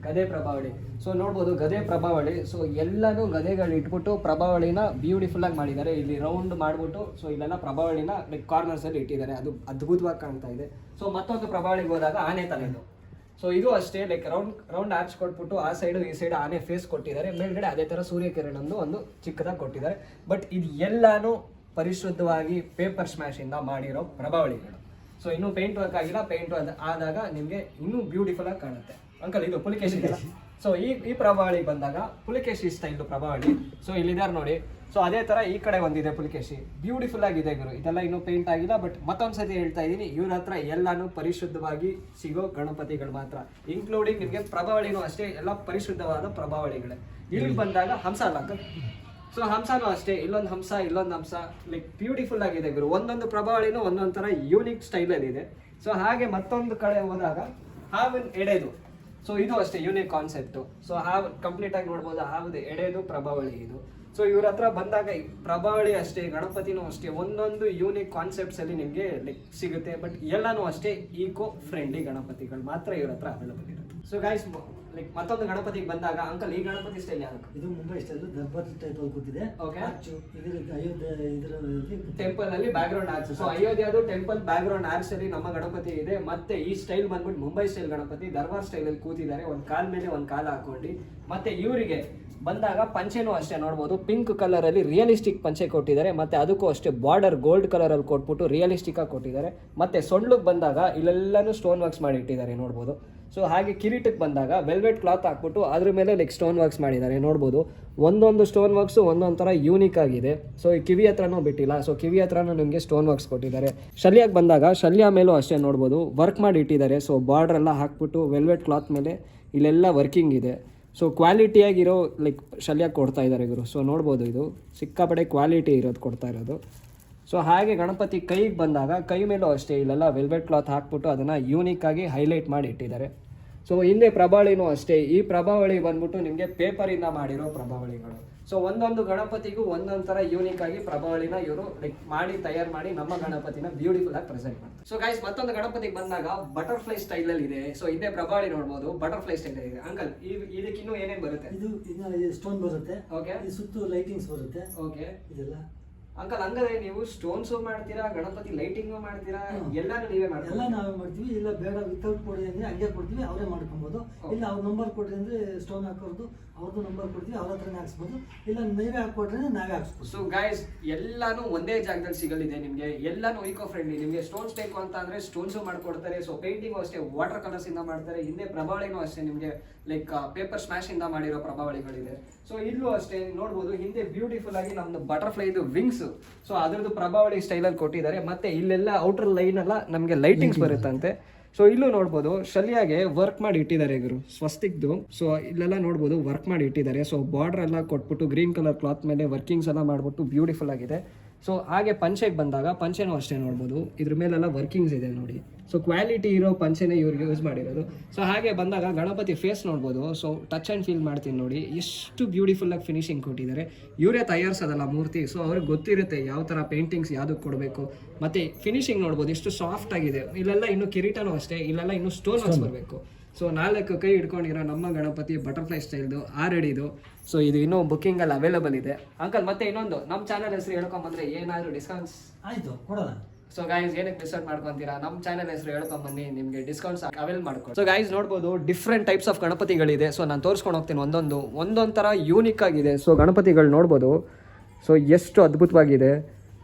ಗದೆ ಪ್ರಭಾವಳಿ. ಸೊ ನೋಡ್ಬೋದು ಗದೆ ಪ್ರಭಾವಳಿ. ಸೊ ಎಲ್ಲಾನು ಗದೆಗಳು ಇಟ್ಬಿಟ್ಟು ಪ್ರಭಾವಳಿನ ಬ್ಯೂಟಿಫುಲ್ ಆಗಿ ಮಾಡಿದ್ದಾರೆ. ಇಲ್ಲಿ ರೌಂಡ್ ಮಾಡ್ಬಿಟ್ಟು ಸೊ ಇಲ್ಲೆಲ್ಲ ಪ್ರಭಾವಳಿನ ಲೈಕ್ ಕಾರ್ನರ್ಸ್ ಅಲ್ಲಿ ಇಟ್ಟಿದ್ದಾರೆ. ಅದು ಅದ್ಭುತವಾಗಿ ಕಾಣ್ತಾ ಇದೆ. ಸೊ ಮತ್ತೊಂದು ಪ್ರಭಾವಳಿಗೆ ಹೋದಾಗ ಆನೆ ತಲೆದು. ಸೊ ಇದು ಅಷ್ಟೇ ಲೈಕ್ ರೌಂಡ್ ಆರ್ಚ್ ಕೊಟ್ಬಿಟ್ಟು ಆ ಸೈಡು ಈ ಸೈಡ್ ಆನೆ ಫೇಸ್ ಕೊಟ್ಟಿದ್ದಾರೆ. ಮೇಲ್ಗಡೆ ಅದೇ ಥರ ಸೂರ್ಯಕಿರಣಂದು ಒಂದು ಚಿಕ್ಕದಾಗಿ ಕೊಟ್ಟಿದ್ದಾರೆ. ಬಟ್ ಇದು ಎಲ್ಲಾನು ಪರಿಶುದ್ಧವಾಗಿ ಪೇಪರ್ ಸ್ಮ್ಯಾಶ್ ಇಂದ ಮಾಡಿರೋ ಪ್ರಭಾವಳಿಗಳು. ಸೊ ಇನ್ನೂ ಪೇಂಟ್ ವರ್ಕ್ ಆಗಿಲ್ಲ, ಪೇಂಟ್ ಆದಾಗ ನಿಮಗೆ ಇನ್ನೂ ಬ್ಯೂಟಿಫುಲ್ ಆಗಿ ಕಾಣುತ್ತೆ. ಅಂಕಲ್ ಇದು ಪುಲಿಕೇಶಿ ಇದೆಯಲ್ಲ, ಸೊ ಈ ಪ್ರಭಾವಳಿ ಬಂದಾಗ ಪುಲಿಕೇಶಿ ಸ್ಟೈಲ್ ಪ್ರಭಾವಳಿ. ಸೊ ಇಲ್ಲಿದ್ದಾರೆ ನೋಡಿ. ಸೊ ಅದೇ ಥರ ಈ ಕಡೆ ಒಂದಿದೆ ಪುಲಿಕೇಶಿ, ಬ್ಯೂಟಿಫುಲ್ ಆಗಿದೆ ಗುರು. ಇದೆಲ್ಲ ಇನ್ನೂ ಪೇಂಟ್ ಆಗಿಲ್ಲ. ಬಟ್ ಮತ್ತೊಂದ್ಸತಿ ಹೇಳ್ತಾ ಇದ್ದೀನಿ, ಇವ್ರ ಹತ್ರ ಎಲ್ಲಾನು ಪರಿಶುದ್ಧವಾಗಿ ಸಿಗೋ ಗಣಪತಿಗಳು ಮಾತ್ರ, ಇನ್ಕ್ಲೂಡಿಂಗ್ ನಿಮಗೆ ಪ್ರಭಾವಳಿನೂ ಅಷ್ಟೇ ಎಲ್ಲ ಪರಿಶುದ್ಧವಾದ ಪ್ರಭಾವಳಿಗಳೇ. ಇಲ್ಲಿ ಬಂದಾಗ ಹಂಸ ಅಲ್ಲ ಅಂಕಲ್, ಸೊ ಹಂಸನೂ ಅಷ್ಟೇ, ಇಲ್ಲೊಂದು ಹಂಸ ಇಲ್ಲೊಂದು ಹಂಸ, ಲೈಕ್ ಬ್ಯೂಟಿಫುಲ್ ಆಗಿದೆ ಗುರು. ಒಂದೊಂದು ಪ್ರಭಾವಳಿನೂ ಒಂದೊಂದು ಥರ ಯೂನಿಕ್ ಸ್ಟೈಲಲ್ಲಿ ಇದೆ. ಸೊ ಹಾಗೆ ಮತ್ತೊಂದು ಕಡೆ ಹೋದಾಗ ಹಾವಿನ ಎಡೆದು. ಸೊ ಇದು ಅಷ್ಟೇ ಯೂನಿಕ್ ಕಾನ್ಸೆಪ್ಟು. ಸೊ ಹಾವು ಕಂಪ್ಲೀಟ್ ಆಗಿ ನೋಡ್ಬೋದು, ಹಾವುದು ಎಡೆದು ಪ್ರಭಾವಳಿ ಇದು. ಸೊ ಇವ್ರ ಹತ್ರ ಬಂದಾಗ ಪ್ರಭಾವಳಿ ಅಷ್ಟೇ, ಗಣಪತಿನೂ ಅಷ್ಟೇ, ಒಂದೊಂದು ಯೂನಿಕ್ ಕಾನ್ಸೆಪ್ಟ್ಸ್ ಅಲ್ಲಿ ನಿಮಗೆ ಲೈಕ್ ಸಿಗುತ್ತೆ. ಬಟ್ ಎಲ್ಲಾನು ಅಷ್ಟೇ ಈಕೋ ಫ್ರೆಂಡ್ಲಿ ಗಣಪತಿಗಳು ಮಾತ್ರ ಇವ್ರ ಹತ್ರ ಅವೈಲೇಬಲ್ ಇರುತ್ತೆ. ಸೊ ಗೈಸ್, ಲೈಕ್ ಮತ್ತೊಂದು ಗಣಪತಿಗೆ ಬಂದಾಗ ಅಂಕಲ್ ಈ ಗಣಪತಿ ಸ್ಟೈಲ್ ಯಾವುದು? ಇದು ಮುಂಬೈ ಸ್ಟೈಲ್ ದರ್ಬಾರ್ ಟೈಪ್ ಅಲ್ಲಿ ಕೂತಿದೆ. ಓಕೆ, ಅಯೋಧ್ಯೆ ಟೆಂಪಲ್ ಅಲ್ಲಿ ಬ್ಯಾಕ್ ಗ್ರೌಂಡ್ ಆರ್ಚ್. ಸೊ ಅಯೋಧ್ಯೆದು ಟೆಂಪಲ್ ಬ್ಯಾಕ್ ಗ್ರೌಂಡ್ ಆರ್ಚ್ ಅಲ್ಲಿ ನಮ್ಮ ಗಣಪತಿ ಇದೆ. ಮತ್ತೆ ಈ ಸ್ಟೈಲ್ ಬಂದ್ಬಿಟ್ಟು ಮುಂಬೈ ಸ್ಟೈಲ್ ಗಣಪತಿ, ದರ್ಬಾರ್ ಸ್ಟೈಲ್ ಅಲ್ಲಿ ಕೂತಿದ್ದಾರೆ, ಒಂದ್ ಕಾಲ್ ಮೇಲೆ ಒಂದ್ ಕಾಲ್ ಹಾಕೊಂಡು. ಮತ್ತೆ ಇವರಿಗೆ ಬಂದಾಗ ಪಂಚೆನೂ ಅಷ್ಟೇ ನೋಡ್ಬೋದು, ಪಿಂಕ್ ಕಲರ್ ಅಲ್ಲಿ ರಿಯಲಿಸ್ಟಿಕ್ ಪಂಚೆ ಕೊಟ್ಟಿದ್ದಾರೆ. ಮತ್ತೆ ಅದಕ್ಕೂ ಅಷ್ಟೇ ಬಾರ್ಡರ್ ಗೋಲ್ಡ್ ಕಲರ್ ಅಲ್ಲಿ ಕೊಟ್ಬಿಟ್ಟು ರಿಯಲಿಸ್ಟಿಕ್ ಆಗಿ ಕೊಟ್ಟಿದ್ದಾರೆ. ಮತ್ತೆ ಸೊಂಡ್ಲಿಗೆ ಬಂದಾಗ ಇಲ್ಲೆಲ್ಲಾನು ಸ್ಟೋನ್ ವರ್ಕ್ಸ್ ಮಾಡಿ ಇಟ್ಟಿದ್ದಾರೆ ನೋಡ್ಬೋದು. ಸೊ ಹಾಗೆ ಕಿರೀಟಕ್ಕೆ ಬಂದಾಗ ವೆಲ್ವೆಟ್ ಕ್ಲಾತ್ ಹಾಕ್ಬಿಟ್ಟು ಅದ್ರ ಮೇಲೆ ಲೈಕ್ ಸ್ಟೋನ್ ವರ್ಕ್ಸ್ ಮಾಡಿದ್ದಾರೆ ನೋಡ್ಬೋದು. ಒಂದೊಂದು ಸ್ಟೋನ್ ವರ್ಕ್ಸು ಒಂದೊಂದು ಥರ ಯೂನಿಕ್ ಆಗಿದೆ. ಸೊ ಈ ಕಿವಿ ಹತ್ರನೂ ಬಿಟ್ಟಿಲ್ಲ. ಸೊ ಕಿವಿ ಹತ್ರನೂ ನಿಮಗೆ ಸ್ಟೋನ್ ವರ್ಕ್ಸ್ ಕೊಟ್ಟಿದ್ದಾರೆ. ಶಲ್ಯಕ್ಕೆ ಬಂದಾಗ ಶಲ್ಯ ಮೇಲೂ ಅಷ್ಟೇ ನೋಡ್ಬೋದು ವರ್ಕ್ ಮಾಡಿ ಇಟ್ಟಿದ್ದಾರೆ. ಸೊ ಬಾರ್ಡರ್ ಎಲ್ಲ ಹಾಕ್ಬಿಟ್ಟು ವೆಲ್ವೆಟ್ ಕ್ಲಾತ್ ಮೇಲೆ ಇಲ್ಲೆಲ್ಲ ವರ್ಕಿಂಗ್ ಇದೆ. ಸೊ ಕ್ವಾಲಿಟಿಯಾಗಿರೋ ಲೈಕ್ ಶಲ್ಯ ಕೊಡ್ತಾ ಇದ್ದಾರೆ ಗುರು. ಸೊ ನೋಡ್ಬೋದು, ಇದು ಸಿಕ್ಕಾಪಡೆ ಕ್ವಾಲಿಟಿ ಇರೋದು ಕೊಡ್ತಾ ಇರೋದು. ಸೊ ಹಾಗೆ ಗಣಪತಿ ಕೈಗೆ ಬಂದಾಗ ಕೈ ಮೇಲೂ ಅಷ್ಟೇ ಇಲ್ಲೆಲ್ಲ ವೆಲ್ವೆಟ್ ಕ್ಲಾತ್ ಹಾಕ್ಬಿಟ್ಟು ಅದನ್ನು ಯೂನಿಕ್ ಆಗಿ ಹೈಲೈಟ್ ಮಾಡಿ ಇಟ್ಟಿದ್ದಾರೆ. ಸೊ ಹಿಂದೆ ಪ್ರಭಾವಳಿನೂ ಅಷ್ಟೇ, ಈ ಪ್ರಭಾವಳಿ ಬಂದ್ಬಿಟ್ಟು ನಿಮಗೆ ಪೇಪರಿಂದ ಮಾಡಿರೋ ಪ್ರಭಾವಳಿಗಳು. ಸೊ ಒಂದೊಂದು ಗಣಪತಿಗೂ ಒಂದೊಂದು ಥರ ಯೂನಿಕ್ ಆಗಿ ಪ್ರಭಾವಳಿನ ಇವರು ಲೈಕ್ ಮಾಡಿ ತಯಾರು ಮಾಡಿ ನಮ್ಮ ಗಣಪತಿನ ಬ್ಯೂಟಿಫುಲ್ ಆಗಿ ಪ್ರೆಸೆಂಟ್ ಮಾಡ್ತಾರೆ. ಸೊ ಗೈಸ್, ಮತ್ತೊಂದು ಗಣಪತಿಗೆ ಬಂದಾಗ ಬಟರ್ಫ್ಲೈ ಸ್ಟೈಲ್ ಅಲ್ಲಿ ಇದೆ. ಸೊ ಹಿಂದೆ ಪ್ರಭಾವಳಿ ನೋಡ್ಬೋದು, ಬಟರ್ಫ್ಲೈ ಸ್ಟೈಲ್ ಇದೆ. ಅಂಕಲ್ ಇದಕ್ಕಿನ್ನೂ ಏನೇನು ಬರುತ್ತೆ? ಇದು ಸ್ಟೋನ್ ಬರುತ್ತೆ. ಓಕೆ, ಸುತ್ತು ಲೈಟಿಂಗ್ಸ್ ಬರುತ್ತೆ. ಓಕೆ, ಇದೆಲ್ಲ ಅಂಕಲ್ ಹಂಗಾದ್ರೆ ನೀವು ಸ್ಟೋನ್ಸ್ ಮಾಡ್ತೀರಾ, ಗಣಪತಿ ಲೈಟಿಂಗ್ ಮಾಡ್ತೀರಾ, ಎಲ್ಲಾನು ನೀವೇ ಮಾಡ್ತೀರಾ? ಎಲ್ಲ ನಾವೇ ಮಾಡ್ತೀವಿ. ಇಲ್ಲ ಬೇಡ ವಿತೌಟ್ ಕೊಡಿ ಅಂದ್ರೆ ಹಂಗೆ ಕೊಡ್ತೀವಿ, ಅವರೇ ಮಾಡ್ಕೊಬೋದು. ಇಲ್ಲ ಅವ್ರ ನಂಬರ್ ಕೊಡ್ರಿ ಅಂದ್ರೆ ಸ್ಟೋನ್ ಹಾಕೋದು ಅವ್ರದ್ದು ನಂಬರ್ ಕೊಡ್ತೀವಿ, ಅವ್ರ ಹತ್ರನೇ ಹಾಕ್ಸ್ಬೋದು. ಇಲ್ಲ ನೀವೇ ಹಾಕೊಟ್ರೆ ನಾವೇ ಹಾಕ್ಸ್ಬೋದು. ಸೊ ಗೈಸ್, ಎಲ್ಲಾನು ಒಂದೇ ಜಾಗದಲ್ಲಿ ಸಿಗಲಿದೆ ನಿಮಗೆ. ಎಲ್ಲಾನು ಈಕೋ ಫ್ರೆಂಡ್ಲಿ. ನಿಮಗೆ ಸ್ಟೋನ್ಸ್ ಬೇಕು ಅಂತ ಅಂದ್ರೆ ಸ್ಟೋನ್ಸು ಮಾಡ್ಕೊಡ್ತಾರೆ. ಸೊ ಪೇಂಟಿಂಗು ಅಷ್ಟೇ ವಾಟರ್ ಕಲರ್ಸ್ ಇಂದ ಮಾಡ್ತಾರೆ. ಹಿಂದೆ ಪ್ರಭಾವಳಿನೂ ಅಷ್ಟೇ ನಿಮಗೆ ಲೈಕ್ ಪೇಪರ್ ಸ್ಮ್ಯಾಶ್ ಇಂದ ಮಾಡಿರೋ ಪ್ರಭಾವಳಿಗಳಿದೆ. ಸೊ ಇಲ್ಲೂ ಅಷ್ಟೇ ನೋಡ್ಬೋದು, ಹಿಂದೆ ಬ್ಯೂಟಿಫುಲ್ ಆಗಿ ನಮ್ದು ಬಟರ್ಫ್ಲೈ ಇದು ವಿಂಗ್ಸ್ ಲೈಟಿಂಗ್ಸ್, ಸೊ ಅದರದ್ದು ಪ್ರಭಾವಳಿ ಸ್ಟೈಲಲ್ಲಿ ಕೊಟ್ಟಿದ್ದಾರೆ. ಮತ್ತೆ ಇಲ್ಲೆಲ್ಲ ಔಟರ್ ಲೈನ್ ಎಲ್ಲ ನಮಗೆ ಲೈಟಿಂಗ್ಸ್ ಬರುತ್ತಂತೆ. ಸೊ ಇಲ್ಲೂ ನೋಡ್ಬೋದು ಶಲ್ಯಾಗೆ ವರ್ಕ್ ಮಾಡಿ ಇಟ್ಟಿದ್ದಾರೆ ಗುರು, ಸ್ವಸ್ತಿಕ್ದು. ಸೊ ಇಲ್ಲೆಲ್ಲ ನೋಡ್ಬೋದು ವರ್ಕ್ ಮಾಡಿ ಇಟ್ಟಿದ್ದಾರೆ. ಸೊ ಬಾರ್ಡರ್ ಎಲ್ಲ ಕೊಟ್ಬಿಟ್ಟು ಗ್ರೀನ್ ಕಲರ್ ಕ್ಲಾತ್ ಮೇಲೆ ವರ್ಕಿಂಗ್ಸ್ ಎಲ್ಲ ಮಾಡ್ಬಿಟ್ಟು ಬ್ಯೂಟಿಫುಲ್ ಆಗಿದೆ. ಸೊ ಹಾಗೆ ಪಂಚೆಗೆ ಬಂದಾಗ ಪಂಚೆನೂ ಅಷ್ಟೇ ನೋಡ್ಬೋದು, ಇದ್ರ ಮೇಲೆಲ್ಲ ವರ್ಕಿಂಗ್ಸ್ ಇದೆ ನೋಡಿ. ಸೊ ಕ್ವಾಲಿಟಿ ಇರೋ ಪಂಚೆನೇ ಇವ್ರಿಗೆ ಯೂಸ್ ಮಾಡಿರೋದು. ಸೊ ಹಾಗೆ ಬಂದಾಗ ಗಣಪತಿ ಫೇಸ್ ನೋಡ್ಬೋದು. ಸೊ ಟಚ್ ಆ್ಯಂಡ್ ಫೀಲ್ ಮಾಡ್ತೀನಿ ನೋಡಿ, ಎಷ್ಟು ಬ್ಯೂಟಿಫುಲ್ಲಾಗಿ ಫಿನಿಶಿಂಗ್ ಕೊಟ್ಟಿದ್ದಾರೆ. ಇವರೇ ತಯಾರಿಸೋದಲ್ಲ ಮೂರ್ತಿ, ಸೊ ಅವ್ರಿಗೆ ಗೊತ್ತಿರುತ್ತೆ ಯಾವ ಥರ ಪೇಂಟಿಂಗ್ಸ್ ಯಾವುದಕ್ಕೆ ಕೊಡಬೇಕು. ಮತ್ತು ಫಿನಿಶಿಂಗ್ ನೋಡ್ಬೋದು ಎಷ್ಟು ಸಾಫ್ಟ್ ಆಗಿದೆ. ಇಲ್ಲೆಲ್ಲ ಇನ್ನೂ ಕಿರೀಟನೂ ಅಷ್ಟೇ, ಇಲ್ಲೆಲ್ಲ ಇನ್ನೂ ಸ್ಟೋನ್ ವರ್ಕ್ಸ್ ಬರಬೇಕು. ಸೊ 4 ಕೈ ಹಿಡ್ಕೊಂಡಿರೋ ನಮ್ಮ ಗಣಪತಿ ಬಟರ್ಫ್ಲೈ ಸ್ಟೈಲ್ದು 6 ಅಡಿದು. ಸೊ ಇದು ಇನ್ನೂ ಬುಕ್ಕಿಂಗಲ್ಲಿ ಅವೈಲೇಬಲ್ ಇದೆ. ಅಂಕಲ್ ಮತ್ತೆ ಇನ್ನೊಂದು ನಮ್ಮ ಚಾನಲ್ ಹೆಸರು ಹೇಳ್ಕೊಂಬಂದ್ರೆ ಏನಾದರೂ ಡಿಸ್ಕೌಂಟ್ಸ್ ಆಯಿತು ಕೊಡೋಣ. ಸೊ ಗೈಸ್ ಏನಕ್ಕೆ ಡಿಸೈಡ್ ಮಾಡ್ಕೊಂತೀರಾ, ನಮ್ಮ ಚಾನಲ್ ಹೆಸರು ಹೇಳ್ಕೊಂಬನ್ನಿ, ನಿಮಗೆ ಡಿಸ್ಕೌಂಟ್ಸ್ ಅವೈಲ್ ಮಾಡ್ಕೊಂಡು. ಸೊ ಗೈಸ್ ನೋಡ್ಬೋದು ಡಿಫ್ರೆಂಟ್ ಟೈಪ್ಸ್ ಆಫ್ ಗಣಪತಿಗಳಿದೆ. ಸೊ ನಾನು ತೋರಿಸ್ಕೊಂಡು ಹೋಗ್ತೀನಿ ಒಂದೊಂದು ಥರ ಯೂನಿಕ್ ಆಗಿದೆ. ಸೊ ಗಣಪತಿಗಳು ನೋಡ್ಬೋದು, ಸೊ ಎಷ್ಟು ಅದ್ಭುತವಾಗಿದೆ.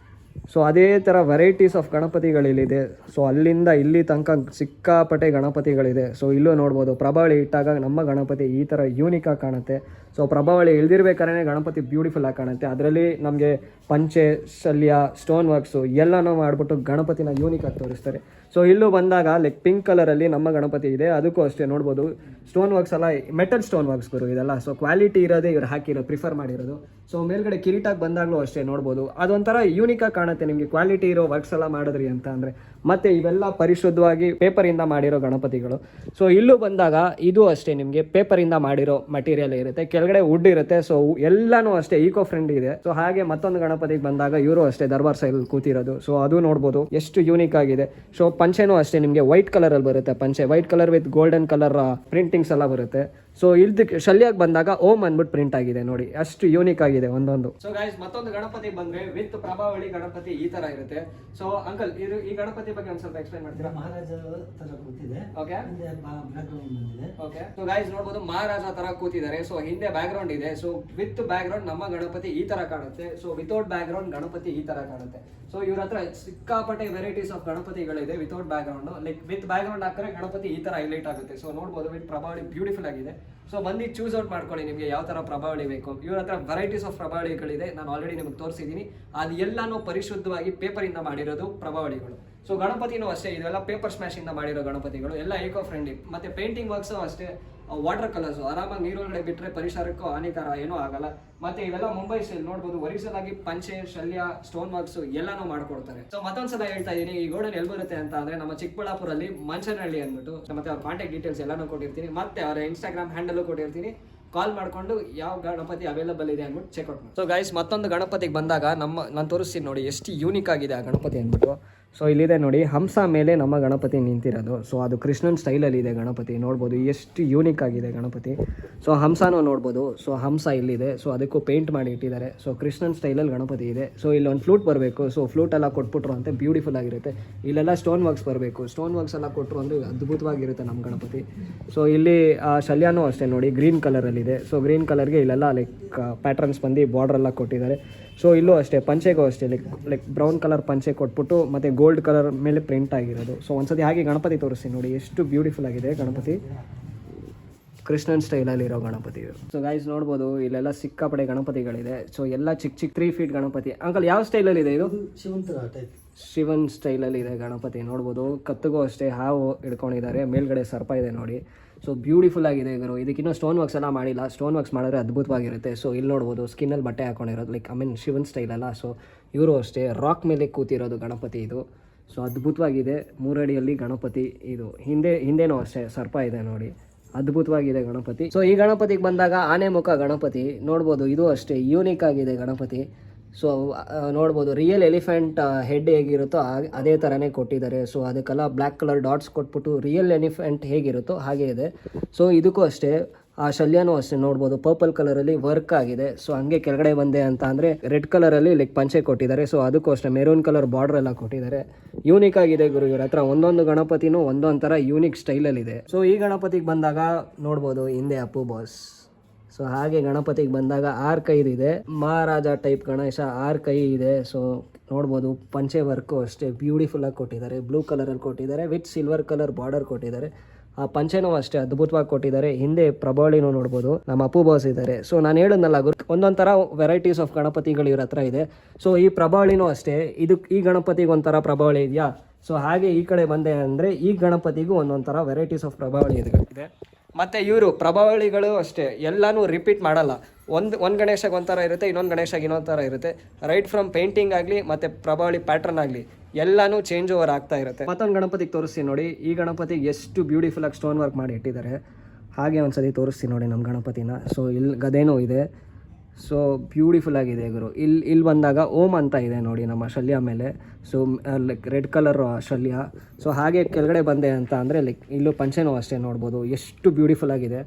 ಸೊ ಅದೇ ಥರ ವೆರೈಟೀಸ್ ಆಫ್ ಗಣಪತಿಗಳಿದೆ. ಸೊ ಅಲ್ಲಿಂದ ಇಲ್ಲಿ ತನಕ ಸಿಕ್ಕಾಪಟ್ಟೆ ಗಣಪತಿಗಳಿದೆ. ಸೊ ಇಲ್ಲೂ ನೋಡ್ಬೋದು ಪ್ರಭಾವಳಿ ಇಟ್ಟಾಗ ನಮ್ಮ ಗಣಪತಿ ಈ ಥರ ಯೂನಿಕಾಗಿ ಕಾಣುತ್ತೆ. ಸೊ ಪ್ರಭಾವಳಿ ಇಳ್ದಿರ್ಬೇಕಾದ್ರೆ ಗಣಪತಿ ಬ್ಯೂಟಿಫುಲ್ ಆಗಿ ಕಾಣುತ್ತೆ. ಅದರಲ್ಲಿ ನಮಗೆ ಪಂಚೆ, ಶಲ್ಯ, ಸ್ಟೋನ್ ವರ್ಕ್ಸು ಎಲ್ಲನೂ ಮಾಡಿಬಿಟ್ಟು ಗಣಪತಿನ ಯೂನಿಕಾಗಿ ತೋರಿಸ್ತಾರೆ. ಸೊ ಇಲ್ಲೂ ಬಂದಾಗ ಲೈಕ್ ಪಿಂಕ್ ಕಲರಲ್ಲಿ ನಮ್ಮ ಗಣಪತಿ ಇದೆ, ಅದಕ್ಕೂ ಅಷ್ಟೇ ನೋಡ್ಬೋದು ಸ್ಟೋನ್ ವರ್ಕ್ಸ್ ಎಲ್ಲ ಮೆಟಲ್ ಸ್ಟೋನ್ ವರ್ಕ್ಸ್ ಗುರು ಇದೆಲ್ಲ. ಸೊ ಕ್ವಾಲಿಟಿ ಇರೋದೇ ಇವ್ರು ಹಾಕಿರೋ ಪ್ರಿಫರ್ ಮಾಡಿರೋದು. ಸೊ ಮೇಲ್ಗಡೆ ಕಿರೀಟಾಗಿ ಬಂದಾಗಲೂ ಅಷ್ಟೇ ನೋಡ್ಬೋದು ಅದೊಂಥರ ಯೂನಿಕಾಗಿ ಕಾಣುತ್ತೆ ನಿಮಗೆ ಕ್ವಾಲಿಟಿ ಇರೋ ವರ್ಕ್ಸ್ ಎಲ್ಲ ಮಾಡಿದ್ರಿ ಅಂತ ಅಂದರೆ. ಮತ್ತು ಇವೆಲ್ಲ ಪರಿಶುದ್ಧವಾಗಿ ಪೇಪರಿಂದ ಮಾಡಿರೋ ಗಣಪತಿಗಳು. ಸೊ ಇಲ್ಲೂ ಬಂದಾಗ ಇದು ಅಷ್ಟೇ ನಿಮಗೆ ಪೇಪರಿಂದ ಮಾಡಿರೋ ಮಟೀರಿಯಲ್ ಇರುತ್ತೆ, ಕೆಳಗಡೆ ವುಡ್ ಇರುತ್ತೆ. ಸೊ ಎಲ್ಲನೂ ಅಷ್ಟೇ ಈಕೋ ಫ್ರೆಂಡ್ಲಿ ಇದೆ. ಸೊ ಹಾಗೆ ಮತ್ತೊಂದು ಗಣಪತಿಗೆ ಬಂದಾಗ ಇವರು ಅಷ್ಟೇ ದರ್ಬಾರ್ ಸೈಲ್ ಕೂತಿರೋದು. ಸೊ ಅದು ನೋಡ್ಬೋದು ಎಷ್ಟು ಯೂನಿಕ್ ಆಗಿದೆ. ಸೊ ಪಂಚೆನೂ ಅಷ್ಟೇ ನಿಮಗೆ ವೈಟ್ ಕಲರಲ್ಲಿ ಬರುತ್ತೆ ಪಂಚೆ, white colour with golden colour printings ಎಲ್ಲ ಬರುತ್ತೆ. ಸೊ ಇಲ್ದಕ್ಕೆ ಶಲ್ಯಾಗಿ ಬಂದಾಗ ಓಮ್ ಅಂದ್ಬಿಟ್ಟು ಪ್ರಿಂಟ್ ಆಗಿದೆ ನೋಡಿ, ಅಷ್ಟು ಯೂನಿಕ್ ಆಗಿದೆ ಒಂದೊಂದು. ಸೊ ಗೈಸ್ ಮತ್ತೊಂದು ಗಣಪತಿ ಬಂದ್ರೆ ವಿತ್ ಪ್ರಭಾವಳಿ ಗಣಪತಿ ಈ ತರ ಇರುತ್ತೆ. ಸೊ ಅಂಕಲ್ ಇದು ಈ ಗಣಪತಿ ಬಗ್ಗೆ ಒಂದ್ ಸ್ವಲ್ಪ ಎಕ್ಸ್ಪ್ಲೈನ್ ಮಾಡ್ತೀರಾ? ಮಹಾರಾಜ ತರ ಕೂತಿದೆ. ಓಕೆ ಬಂದಿದೆ. ಓಕೆ. ಸೊ ಗೈಸ್ ನೋಡ್ಬೋದು ಮಹಾರಾಜ ತರ ಕೂತಿದ್ದಾರೆ. ಸೊ ಹಿಂದೆ ಬ್ಯಾಕ್ ಗ್ರೌಂಡ್ ಇದೆ. ಸೊ ವಿತ್ ಬ್ಯಾಕ್ ಗ್ರೌಂಡ್ ನಮ್ಮ ಗಣಪತಿ ಈ ತರ ಕಾಣುತ್ತೆ. So without background Ganapati ಈ ತರ ಕಾಣುತ್ತೆ. ಸೊ ಇವ್ರ ಹತ್ರ ಸಿಕ್ಕಾಪಟ್ಟೆ ವೆರೈಟೀಸ್ ಆಫ್ ಗಣಪತಿಗಳಿದೆ. Without background like with background ಹಾಕಿದ್ರೆ ಗಣಪತಿ ಈ ತರ ಹೈಲೈಟ್ ಆಗುತ್ತೆ. ಸೊ ನೋಡ್ಬೋದು ವಿತ್ ಪ್ರಭಾವಳಿ ಬ್ಯೂಟಿಫುಲ್ ಆಗಿದೆ. ಸೊ ಬಂದು ಚೂಸ್ ಔಟ್ ಮಾಡ್ಕೊಳ್ಳಿ ನಿಮಗೆ ಯಾವ ಥರ ಪ್ರಭಾವಳಿ ಬೇಕು. ಇವ್ರ ಹತ್ರ ವೆರೈಟೀಸ್ ಆಫ್ ಪ್ರಭಾವಳಿಗಳಿದೆ, ನಾನು ಆಲ್ರೆಡಿ ನಿಮಗೆ ತೋರಿಸಿದ್ದೀನಿ. ಅದು ಎಲ್ಲನೂ ಪರಿಶುದ್ಧವಾಗಿ ಪೇಪರಿಂದ ಮಾಡಿರೋದು ಪ್ರಭಾವಳಿಗಳು. ಸೊ ಗಣಪತಿನೂ ಅಷ್ಟೇ, ಇದೆಲ್ಲ ಪೇಪರ್ ಸ್ಮ್ಯಾಶಿಂದ ಮಾಡಿರೋ ಗಣಪತಿಗಳು, ಎಲ್ಲ ಏಕೋ ಫ್ರೆಂಡ್ಲಿ. ಮತ್ತು ಪೇಂಟಿಂಗ್ ವರ್ಕ್ಸು ಅಷ್ಟೇ ವಾಟರ್ ಕಲರ್ಸು ಆರಾಮಾಗಿ ನೀರೊಳಗಡೆ ಬಿಟ್ಟರೆ ಪರಿಸರಕ್ಕೂ ಹಾನಿಕಾರ ಏನೂ ಆಗಲ್ಲ. ಮತ್ತು ಇವೆಲ್ಲ ಮುಂಬೈ ಸ್ಟೈಲ್ ನೋಡ್ಬೋದು, ಒರಿಜಿನಲ್ ಆಗಿ ಪಂಚೆ, ಶಲ್ಯ, ಸ್ಟೋನ್ ವರ್ಕ್ಸು ಎಲ್ಲನೂ ಮಾಡ್ಕೊಡ್ತಾರೆ. ಸೊ ಮತ್ತೊಂದ್ಸಲ ಹೇಳ್ತಾ ಇದ್ದೀನಿ, ಈ ಗೋಡನ್ ಎಲ್ಲಿ ಬರುತ್ತೆ ಅಂತ ಅಂದರೆ ನಮ್ಮ ಚಿಕ್ಕಬಳ್ಳಾಪುರಲ್ಲಿ ಮಂಚನಹಳ್ಳಿ ಅಂದ್ಬಿಟ್ಟು. ಮತ್ತೆ ಅವ್ರ ಕಾಂಟ್ಯಾಕ್ಟ್ ಡೀಟೇಲ್ಸ್ ಎಲ್ಲನೂ ಕೊಟ್ಟಿರ್ತೀನಿ, ಮತ್ತು ಅವರ ಇನ್ಸ್ಟಾಗ್ರಾಮ್ ಹ್ಯಾಂಡಲ್ಲೂ ಕೊಟ್ಟಿರ್ತೀನಿ. ಕಾಲ್ ಮಾಡಿಕೊಂಡು ಯಾವ ಗಣಪತಿ ಅವೈಲೇಬಲ್ ಇದೆ ಅಂದ್ಬಿಟ್ಟು ಚೆಕ್ಔಟ್ ಮಾಡಿ. ಸೊ ಗೈಸ್ ಮತ್ತೊಂದು ಗಣಪತಿಗೆ ಬಂದಾಗ ನಾನು ತೋರಿಸ್ತೀನಿ ನೋಡಿ ಎಷ್ಟು ಯೂನಿಕ್ ಆಗಿದೆ ಆ ಗಣಪತಿ ಅಂದ್ಬಿಟ್ಟು. ಸೊ ಇಲ್ಲಿದೆ ನೋಡಿ ಹಂಸ ಮೇಲೆ ನಮ್ಮ ಗಣಪತಿ ನಿಂತಿರೋದು. ಸೊ ಅದು ಕೃಷ್ಣನ್ ಸ್ಟೈಲಲ್ಲಿ ಇದೆ ಗಣಪತಿ, ನೋಡ್ಬೋದು ಎಷ್ಟು ಯೂನಿಕ್ ಆಗಿದೆ ಗಣಪತಿ. ಸೊ ಹಂಸನೂ ನೋಡ್ಬೋದು. ಸೊ ಹಂಸ ಇಲ್ಲಿದೆ, ಸೊ ಅದಕ್ಕೂ ಪೇಂಟ್ ಮಾಡಿ ಇಟ್ಟಿದ್ದಾರೆ. ಸೊ ಕೃಷ್ಣನ್ ಸ್ಟೈಲಲ್ಲಿ ಗಣಪತಿ ಇದೆ. ಸೊ ಇಲ್ಲೊಂದು ಫ್ಲೂಟ್ ಬರಬೇಕು. ಸೊ ಫ್ಲೂಟ್ ಎಲ್ಲ ಕೊಟ್ಬಿಟ್ರು ಅಂತ ಬ್ಯೂಟಿಫುಲ್ ಆಗಿರುತ್ತೆ. ಇಲ್ಲೆಲ್ಲ ಸ್ಟೋನ್ ವರ್ಕ್ಸ್ ಬರಬೇಕು, ಸ್ಟೋನ್ ವರ್ಕ್ಸ್ ಎಲ್ಲ ಕೊಟ್ಟರು ಅಂದರೆ ಅದ್ಭುತವಾಗಿರುತ್ತೆ ನಮ್ಮ ಗಣಪತಿ. ಸೊ ಇಲ್ಲಿ ಶಲ್ಯಾನೂ ಅಷ್ಟೇ ನೋಡಿ ಗ್ರೀನ್ ಕಲರಲ್ಲಿದೆ. ಸೊ ಗ್ರೀನ್ ಕಲರ್ಗೆ ಇಲ್ಲೆಲ್ಲ ಲೈಕ್ ಪ್ಯಾಟ್ರನ್ಸ್ ಬಂದು ಬಾರ್ಡ್ರ್ ಎಲ್ಲ ಕೊಟ್ಟಿದ್ದಾರೆ. ಸೊ ಇಲ್ಲೂ ಅಷ್ಟೇ ಪಂಚೆಗೂ ಅಷ್ಟೇ ಲೈಕ್ ಬ್ರೌನ್ ಕಲರ್ ಪಂಚೆ ಕೊಟ್ಬಿಟ್ಟು ಮತ್ತು ಗೋಲ್ಡ್ ಕಲರ್ ಮೇಲೆ ಪ್ರಿಂಟ್ ಆಗಿರೋದು. ಸೊ ಒಂದ್ಸತಿ ಹಾಗೆ ಗಣಪತಿ ತೋರಿಸ್ತೀನಿ ನೋಡಿ ಎಷ್ಟು ಬ್ಯೂಟಿಫುಲ್ ಆಗಿದೆ ಗಣಪತಿ, ಕೃಷ್ಣನ್ ಸ್ಟೈಲಲ್ಲಿ ಇರೋ ಗಣಪತಿ. ಸೊ ಗೈಸ್ ನೋಡ್ಬೋದು ಇಲ್ಲೆಲ್ಲ ಸಿಕ್ಕಾಪಡೆ ಗಣಪತಿಗಳಿದೆ. ಸೊ ಎಲ್ಲ ಚಿಕ್ಕ 3 ಫೀಟ್ ಗಣಪತಿ. ಅಂಕಲ್ ಯಾವ ಸ್ಟೈಲಲ್ಲಿ ಇದೆ ಇದು? ಶಿವನ್ ಸ್ಟೈಲಲ್ಲಿ ಇದೆ ಗಣಪತಿ. ನೋಡ್ಬೋದು ಕತ್ತಿಗೂ ಅಷ್ಟೇ ಹಾವು ಹಿಡ್ಕೊಂಡಿದ್ದಾರೆ, ಮೇಲ್ಗಡೆ ಸರ್ಪ ಇದೆ ನೋಡಿ. ಸೊ ಬ್ಯೂಟಿಫುಲ್ ಆಗಿದೆ ಗುರು. ಇದಕ್ಕಿನ್ನೂ ಸ್ಟೋನ್ ವರ್ಕ್ಸ್ ಎಲ್ಲ ಮಾಡಿಲ್ಲ, ಸ್ಟೋನ್ ವರ್ಕ್ಸ್ ಮಾಡಿದ್ರೆ ಅದ್ಭುತವಾಗಿರುತ್ತೆ. ಸೊ ಇಲ್ಲಿ ನೋಡ್ಬೋದು ಸ್ಕಿನ್ನಲ್ಲಿ ಬಟ್ಟೆ ಹಾಕೊಂಡಿರೋದು ಲೈಕ್ ಶಿವನ್ ಸ್ಟೈಲ್ ಅಲ್ಲ. ಸೊ ಇವರು ಅಷ್ಟೇ ರಾಕ್ ಮೇಲೆ ಕೂತಿರೋದು ಗಣಪತಿ ಇದು. ಸೊ ಅದ್ಭುತವಾಗಿದೆ, 3 ಅಡಿಯಲ್ಲಿ ಗಣಪತಿ ಇದು. ಹಿಂದೆನೂ ಅಷ್ಟೇ ಸರ್ಪ ಇದೆ ನೋಡಿ, ಅದ್ಭುತವಾಗಿದೆ ಗಣಪತಿ. ಸೊ ಈ ಗಣಪತಿಗೆ ಬಂದಾಗ ಆನೆ ಮುಖ ಗಣಪತಿ ನೋಡ್ಬೋದು, ಇದು ಅಷ್ಟೇ ಯೂನಿಕ್ ಆಗಿದೆ ಗಣಪತಿ. ಸೊ ನೋಡ್ಬೋದು ರಿಯಲ್ ಎಲಿಫೆಂಟ್ ಹೆಡ್ ಹೇಗಿರುತ್ತೋ ಅದೇ ಥರನೇ ಕೊಟ್ಟಿದ್ದಾರೆ. ಸೊ ಅದಕ್ಕೆಲ್ಲ ಬ್ಲ್ಯಾಕ್ ಕಲರ್ ಡಾಟ್ಸ್ ಕೊಟ್ಬಿಟ್ಟು ರಿಯಲ್ ಎಲಿಫೆಂಟ್ ಹೇಗಿರುತ್ತೋ ಹಾಗೆ ಇದೆ. ಸೊ ಇದಕ್ಕೂ ಅಷ್ಟೇ ಆ ಶಲ್ಯನೂ ಅಷ್ಟೇ ನೋಡ್ಬೋದು ಪರ್ಪಲ್ ಕಲರಲ್ಲಿ ವರ್ಕ್ ಆಗಿದೆ. ಸೊ ಹಂಗೆ ಕೆಳಗಡೆ ಬಂದೆ ಅಂತ ಅಂದರೆ ರೆಡ್ ಕಲರಲ್ಲಿ ಲೈಕ್ ಪಂಚೆ ಕೊಟ್ಟಿದ್ದಾರೆ. ಸೊ ಅದಕ್ಕೂ ಅಷ್ಟೇ ಮೆರೂನ್ ಕಲರ್ ಬಾರ್ಡರ್ ಎಲ್ಲ ಕೊಟ್ಟಿದ್ದಾರೆ. ಯೂನಿಕ್ ಆಗಿದೆ ಗುರು. ಇವ್ರ ಹತ್ರ ಒಂದೊಂದು ಗಣಪತಿನೂ ಒಂದೊಂದು ಥರ ಯೂನಿಕ್ ಸ್ಟೈಲಲ್ಲಿದೆ. ಸೊ ಈ ಗಣಪತಿಗೆ ಬಂದಾಗ ನೋಡ್ಬೋದು ಹಿಂದೆ ಅಪ್ಪು ಬಾಸ್. ಸೊ ಹಾಗೆ ಗಣಪತಿಗೆ ಬಂದಾಗ 6 ಕೈ ಇದೆ, ಮಹಾರಾಜ ಟೈಪ್ ಗಣೇಶ 6 ಕೈ ಇದೆ. ಸೊ ನೋಡ್ಬೋದು ಪಂಚೆ ವರ್ಕು ಅಷ್ಟೇ ಬ್ಯೂಟಿಫುಲ್ಲಾಗಿ ಕೊಟ್ಟಿದ್ದಾರೆ, ಬ್ಲೂ ಕಲರಲ್ಲಿ ಕೊಟ್ಟಿದ್ದಾರೆ ವಿತ್ ಸಿಲ್ವರ್ ಕಲರ್ ಬಾರ್ಡರ್ ಕೊಟ್ಟಿದ್ದಾರೆ. ಆ ಪಂಚೆನೂ ಅಷ್ಟೇ ಅದ್ಭುತವಾಗಿ ಕೊಟ್ಟಿದ್ದಾರೆ. ಹಿಂದೆ ಪ್ರಭಾವಳಿನೂ ನೋಡ್ಬೋದು, ನಮ್ಮ ಅಪ್ಪು ಬಾಸ್ ಇದ್ದಾರೆ. ಸೊ ನಾನು ಹೇಳದ್ನಲ್ಲ ಒಂದೊಂದು ಥರ ವೆರೈಟೀಸ್ ಆಫ್ ಗಣಪತಿಗಳು ಇವ್ರ ಹತ್ರ ಇದೆ. ಸೊ ಈ ಪ್ರಭಾವಳಿನೂ ಅಷ್ಟೇ, ಈ ಗಣಪತಿಗೆ ಒಂಥರ ಪ್ರಭಾವಳಿ ಇದೆಯಾ, ಸೊ ಹಾಗೆ ಈ ಕಡೆ ಬಂದೆ ಅಂದರೆ ಈ ಗಣಪತಿಗೂ ಒಂದೊಂದು ಥರ ವೆರೈಟೀಸ್ ಆಫ್ ಪ್ರಭಾವಳಿ ಇದೆ. ಮತ್ತು ಇವರು ಪ್ರಭಾವಳಿಗಳು ಅಷ್ಟೇ ಎಲ್ಲನೂ ರಿಪೀಟ್ ಮಾಡಲ್ಲ. ಒಂದು ಗಣೇಶಗೆ ಒಂಥರ ಇರುತ್ತೆ, ಇನ್ನೊಂದು ಗಣೇಶಗೆ ಇನ್ನೊಂದು ಥರ ಇರುತ್ತೆ. ರೈಟ್ ಫ್ರಮ್ ಪೇಂಟಿಂಗ್ ಆಗಲಿ ಮತ್ತು ಪ್ರಭಾವಳಿ ಪ್ಯಾಟ್ರನ್ ಆಗಲಿ ಎಲ್ಲನೂ ಚೇಂಜ್ ಓವರ್ ಆಗ್ತಾ ಇರುತ್ತೆ. ಮತ್ತೊಂದು ಗಣಪತಿಗೆ ತೋರಿಸ್ತೀನಿ ನೋಡಿ. ಈ ಗಣಪತಿಗೆ ಎಷ್ಟು ಬ್ಯೂಟಿಫುಲ್ಲಾಗಿ ಸ್ಟೋನ್ ವರ್ಕ್ ಮಾಡಿ ಇಟ್ಟಿದ್ದಾರೆ. ಹಾಗೆ ಒಂದ್ಸತಿ ತೋರಿಸ್ತೀನಿ ನೋಡಿ ನಮ್ಮ ಗಣಪತಿನ. ಸೊ ಇಲ್ಲಿ ಗದೆನೂ ಇದೆ. ಸೊ ಬ್ಯೂಟಿಫುಲ್ ಆಗಿದೆ ಗುರು. ಇಲ್ಲಿ ಬಂದಾಗ ಓಮ್ ಅಂತ ಇದೆ ನೋಡಿ ನಮ್ಮ ಶಲ್ಯ ಮೇಲೆ. ಸೊ ಲೈಕ್ ರೆಡ್ ಕಲರ್ ಶಲ್ಯ. ಸೊ ಹಾಗೆ ಕೆಳಗಡೆ ಬಂದೆ ಅಂತ ಅಂದರೆ ಲೈಕ್ ಇಲ್ಲೂ ಪಂಚೆನೂ ಅಷ್ಟೇ ನೋಡ್ಬೋದು, ಎಷ್ಟು ಬ್ಯೂಟಿಫುಲ್ ಆಗಿದೆ.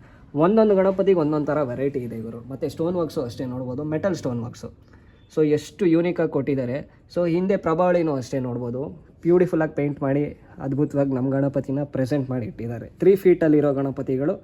ಒಂದೊಂದು ಗಣಪತಿಗೆ ಒಂದೊಂದು ಥರ ವೆರೈಟಿ ಇದೆ ಗುರು. ಮತ್ತು ಸ್ಟೋನ್ ವರ್ಕ್ಸು ಅಷ್ಟೇ ನೋಡ್ಬೋದು, ಮೆಟಲ್ ಸ್ಟೋನ್ ವರ್ಕ್ಸು. ಸೊ ಎಷ್ಟು ಯೂನಿಕಾಗಿ ಕೊಟ್ಟಿದ್ದಾರೆ. ಸೊ ಹಿಂದೆ ಪ್ರಭಾವಳಿನೂ ಅಷ್ಟೇ ನೋಡ್ಬೋದು, ಬ್ಯೂಟಿಫುಲ್ಲಾಗಿ ಪೇಂಟ್ ಮಾಡಿ ಅದ್ಭುತವಾಗಿ ನಮ್ಮ ಗಣಪತಿನ ಪ್ರೆಸೆಂಟ್ ಮಾಡಿ ಇಟ್ಟಿದ್ದಾರೆ. 3 ಫೀಟಲ್ಲಿರೋ ಗಣಪತಿಗಳು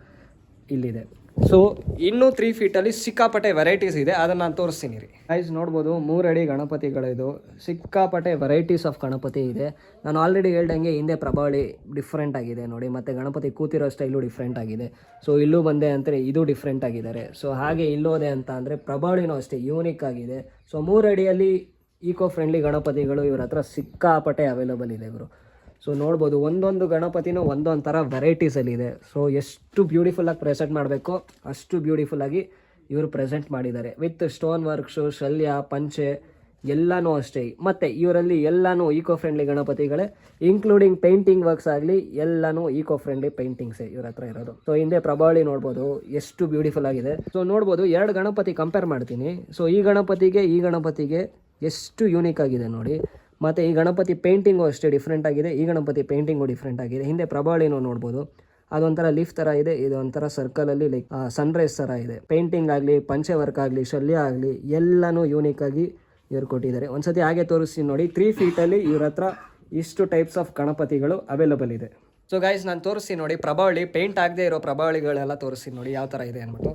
ಇಲ್ಲಿದೆ. ಸೊ ಇನ್ನೂ 3 ಫೀಟಲ್ಲಿ ಸಿಕ್ಕಾಪಟ್ಟೆ ವೆರೈಟೀಸ್ ಇದೆ, ಅದನ್ನು ನಾನು ತೋರಿಸ್ತೀನಿ ರೀ. ಗೈಸ್ ನೋಡ್ಬೋದು 3 ಅಡಿ ಗಣಪತಿಗಳಿದು. ಸಿಕ್ಕಾಪಟ್ಟೆ ವೆರೈಟೀಸ್ ಆಫ್ ಗಣಪತಿ ಇದೆ. ನಾನು ಆಲ್ರೆಡಿ ಹೇಳ್ದಂಗೆ ಹಿಂದೆ ಪ್ರಭಾವಳಿ ಡಿಫ್ರೆಂಟ್ ಆಗಿದೆ ನೋಡಿ, ಮತ್ತು ಗಣಪತಿ ಕೂತಿರೋ ಸ್ಟೈಲು ಡಿಫ್ರೆಂಟ್ ಆಗಿದೆ. ಸೊ ಇಲ್ಲೂ ಬಂದೆ ಅಂದರೆ ಇದು ಡಿಫ್ರೆಂಟ್ ಆಗಿದ್ದಾರೆ. ಸೊ ಹಾಗೆ ಇಲ್ಲೋದೆ ಅಂತ ಅಂದರೆ ಪ್ರಭಾವಳಿನೂ ಅಷ್ಟೇ ಯೂನಿಕ್ ಆಗಿದೆ. ಸೊ 3 ಅಡಿಯಲ್ಲಿ ಈಕೋ ಫ್ರೆಂಡ್ಲಿ ಗಣಪತಿಗಳು ಇವ್ರ ಹತ್ರ ಸಿಕ್ಕಾಪಟ್ಟೆ ಅವೈಲೇಬಲ್ ಇದೆ ಗುರು. ಸೊ ನೋಡ್ಬೋದು ಒಂದೊಂದು ಗಣಪತಿನೂ ಒಂದೊಂದು ಥರ ವೆರೈಟೀಸಲ್ಲಿದೆ. ಸೊ ಎಷ್ಟು ಬ್ಯೂಟಿಫುಲ್ಲಾಗಿ ಪ್ರೆಸೆಂಟ್ ಮಾಡಬೇಕು ಅಷ್ಟು ಬ್ಯೂಟಿಫುಲ್ಲಾಗಿ ಇವರು ಪ್ರೆಸೆಂಟ್ ಮಾಡಿದ್ದಾರೆ. ವಿತ್ ಸ್ಟೋನ್ ವರ್ಕ್ಸು, ಶಲ್ಯ, ಪಂಚೆ ಎಲ್ಲನೂ ಅಷ್ಟೇ. ಮತ್ತು ಇವರಲ್ಲಿ ಎಲ್ಲನೂ ಈಕೋ ಫ್ರೆಂಡ್ಲಿ ಗಣಪತಿಗಳೇ, ಇನ್ಕ್ಲೂಡಿಂಗ್ ಪೇಂಟಿಂಗ್ ವರ್ಕ್ಸ್ ಆಗಲಿ ಎಲ್ಲನೂ ಈಕೋ ಫ್ರೆಂಡ್ಲಿ ಪೇಂಟಿಂಗ್ಸೇ ಇವ್ರ ಹತ್ರ ಇರೋದು. ಸೊ ಹಿಂದೆ ಪ್ರಭಾವಳಿ ನೋಡ್ಬೋದು ಎಷ್ಟು ಬ್ಯೂಟಿಫುಲ್ ಆಗಿದೆ. ಸೊ ನೋಡ್ಬೋದು 2 ಗಣಪತಿ ಕಂಪೇರ್ ಮಾಡ್ತೀನಿ. ಸೊ ಈ ಗಣಪತಿಗೆ ಎಷ್ಟು ಯೂನಿಕ್ ಆಗಿದೆ ನೋಡಿ. ಮತ್ತು ಈ ಗಣಪತಿ ಪೇಂಟಿಂಗು ಅಷ್ಟೇ ಡಿಫ್ರೆಂಟ್ ಆಗಿದೆ, ಈ ಗಣಪತಿ ಪೇಂಟಿಂಗು ಡಿಫ್ರೆಂಟ್ ಆಗಿದೆ. ಹಿಂದೆ ಪ್ರಭಾವಳಿನೂ ನೋಡ್ಬೋದು, ಅದೊಂಥರ ಲೀಫ್ ಥರ ಇದೆ, ಇದೊಂಥರ ಸರ್ಕಲಲ್ಲಿ ಲೈಕ್ ಸನ್ರೈಸ್ ಥರ ಇದೆ. ಪೇಂಟಿಂಗ್ ಆಗಲಿ, ಪಂಚೆ ವರ್ಕ್ ಆಗಲಿ, ಶಲ್ಯ ಆಗಲಿ ಎಲ್ಲನೂ ಯೂನಿಕಾಗಿ ಇವ್ರು ಕೊಟ್ಟಿದ್ದಾರೆ. ಒಂದ್ಸತಿ ಹಾಗೆ ತೋರಿಸ್ತೀನಿ ನೋಡಿ. 3 ಫೀಟಲ್ಲಿ ಇವ್ರ ಹತ್ರ ಇಷ್ಟು ಟೈಪ್ಸ್ ಆಫ್ ಗಣಪತಿಗಳು ಅವೈಲೇಬಲ್ ಇದೆ. ಸೊ ಗೈಸ್ ನಾನು ತೋರಿಸ್ತೀನಿ ನೋಡಿ, ಪ್ರಭಾವಳಿ ಪೇಂಟ್ ಆಗದೆ ಇರೋ ಪ್ರಭಾವಳಿಗಳೆಲ್ಲ ತೋರಿಸ್ತೀನಿ ನೋಡಿ ಯಾವ ಥರ ಇದೆ ಅಂದ್ಬಿಟ್ಟು.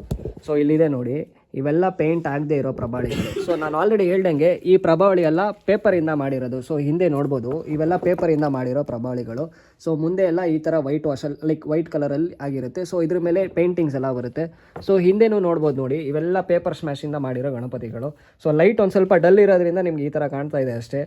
ಸೊ ಇಲ್ಲಿದೆ ನೋಡಿ, ಇವೆಲ್ಲ ಪೇಂಟ್ ಆಗದೆ ಇರೋ ಪ್ರಭಾವಳಿಗಳು. ಸೊ ನಾನು ಆಲ್ರೆಡಿ ಹೇಳ್ದಂಗೆ ಈ ಪ್ರಭಾವಳಿ ಎಲ್ಲ ಪೇಪರಿಂದ ಮಾಡಿರೋದು. ಸೊ ಹಿಂದೆ ನೋಡ್ಬೋದು ಇವೆಲ್ಲ ಪೇಪರಿಂದ ಮಾಡಿರೋ ಪ್ರಭಾವಳಿಗಳು. ಸೊ ಮುಂದೆ ಎಲ್ಲ ಈ ಥರ ವೈಟ್ ವಾಶಲ್ಲಿ ಲೈಕ್ ವೈಟ್ ಕಲರಲ್ಲಿ ಆಗಿರುತ್ತೆ. ಸೊ ಇದ್ರ ಮೇಲೆ ಪೇಂಟಿಂಗ್ಸ್ ಎಲ್ಲ ಬರುತ್ತೆ. ಸೊ ಹಿಂದೆನೂ ನೋಡ್ಬೋದು ನೋಡಿ, ಇವೆಲ್ಲ ಪೇಪರ್ ಸ್ಮ್ಯಾಶಿಂದ ಮಾಡಿರೋ ಗಣಪತಿಗಳು. ಸೊ ಲೈಟ್ ಒಂದು ಸ್ವಲ್ಪ ಡಲ್ ಇರೋದ್ರಿಂದ ನಿಮ್ಗೆ ಈ ಥರ ಕಾಣ್ತಾ ಇದೆ ಅಷ್ಟೇ.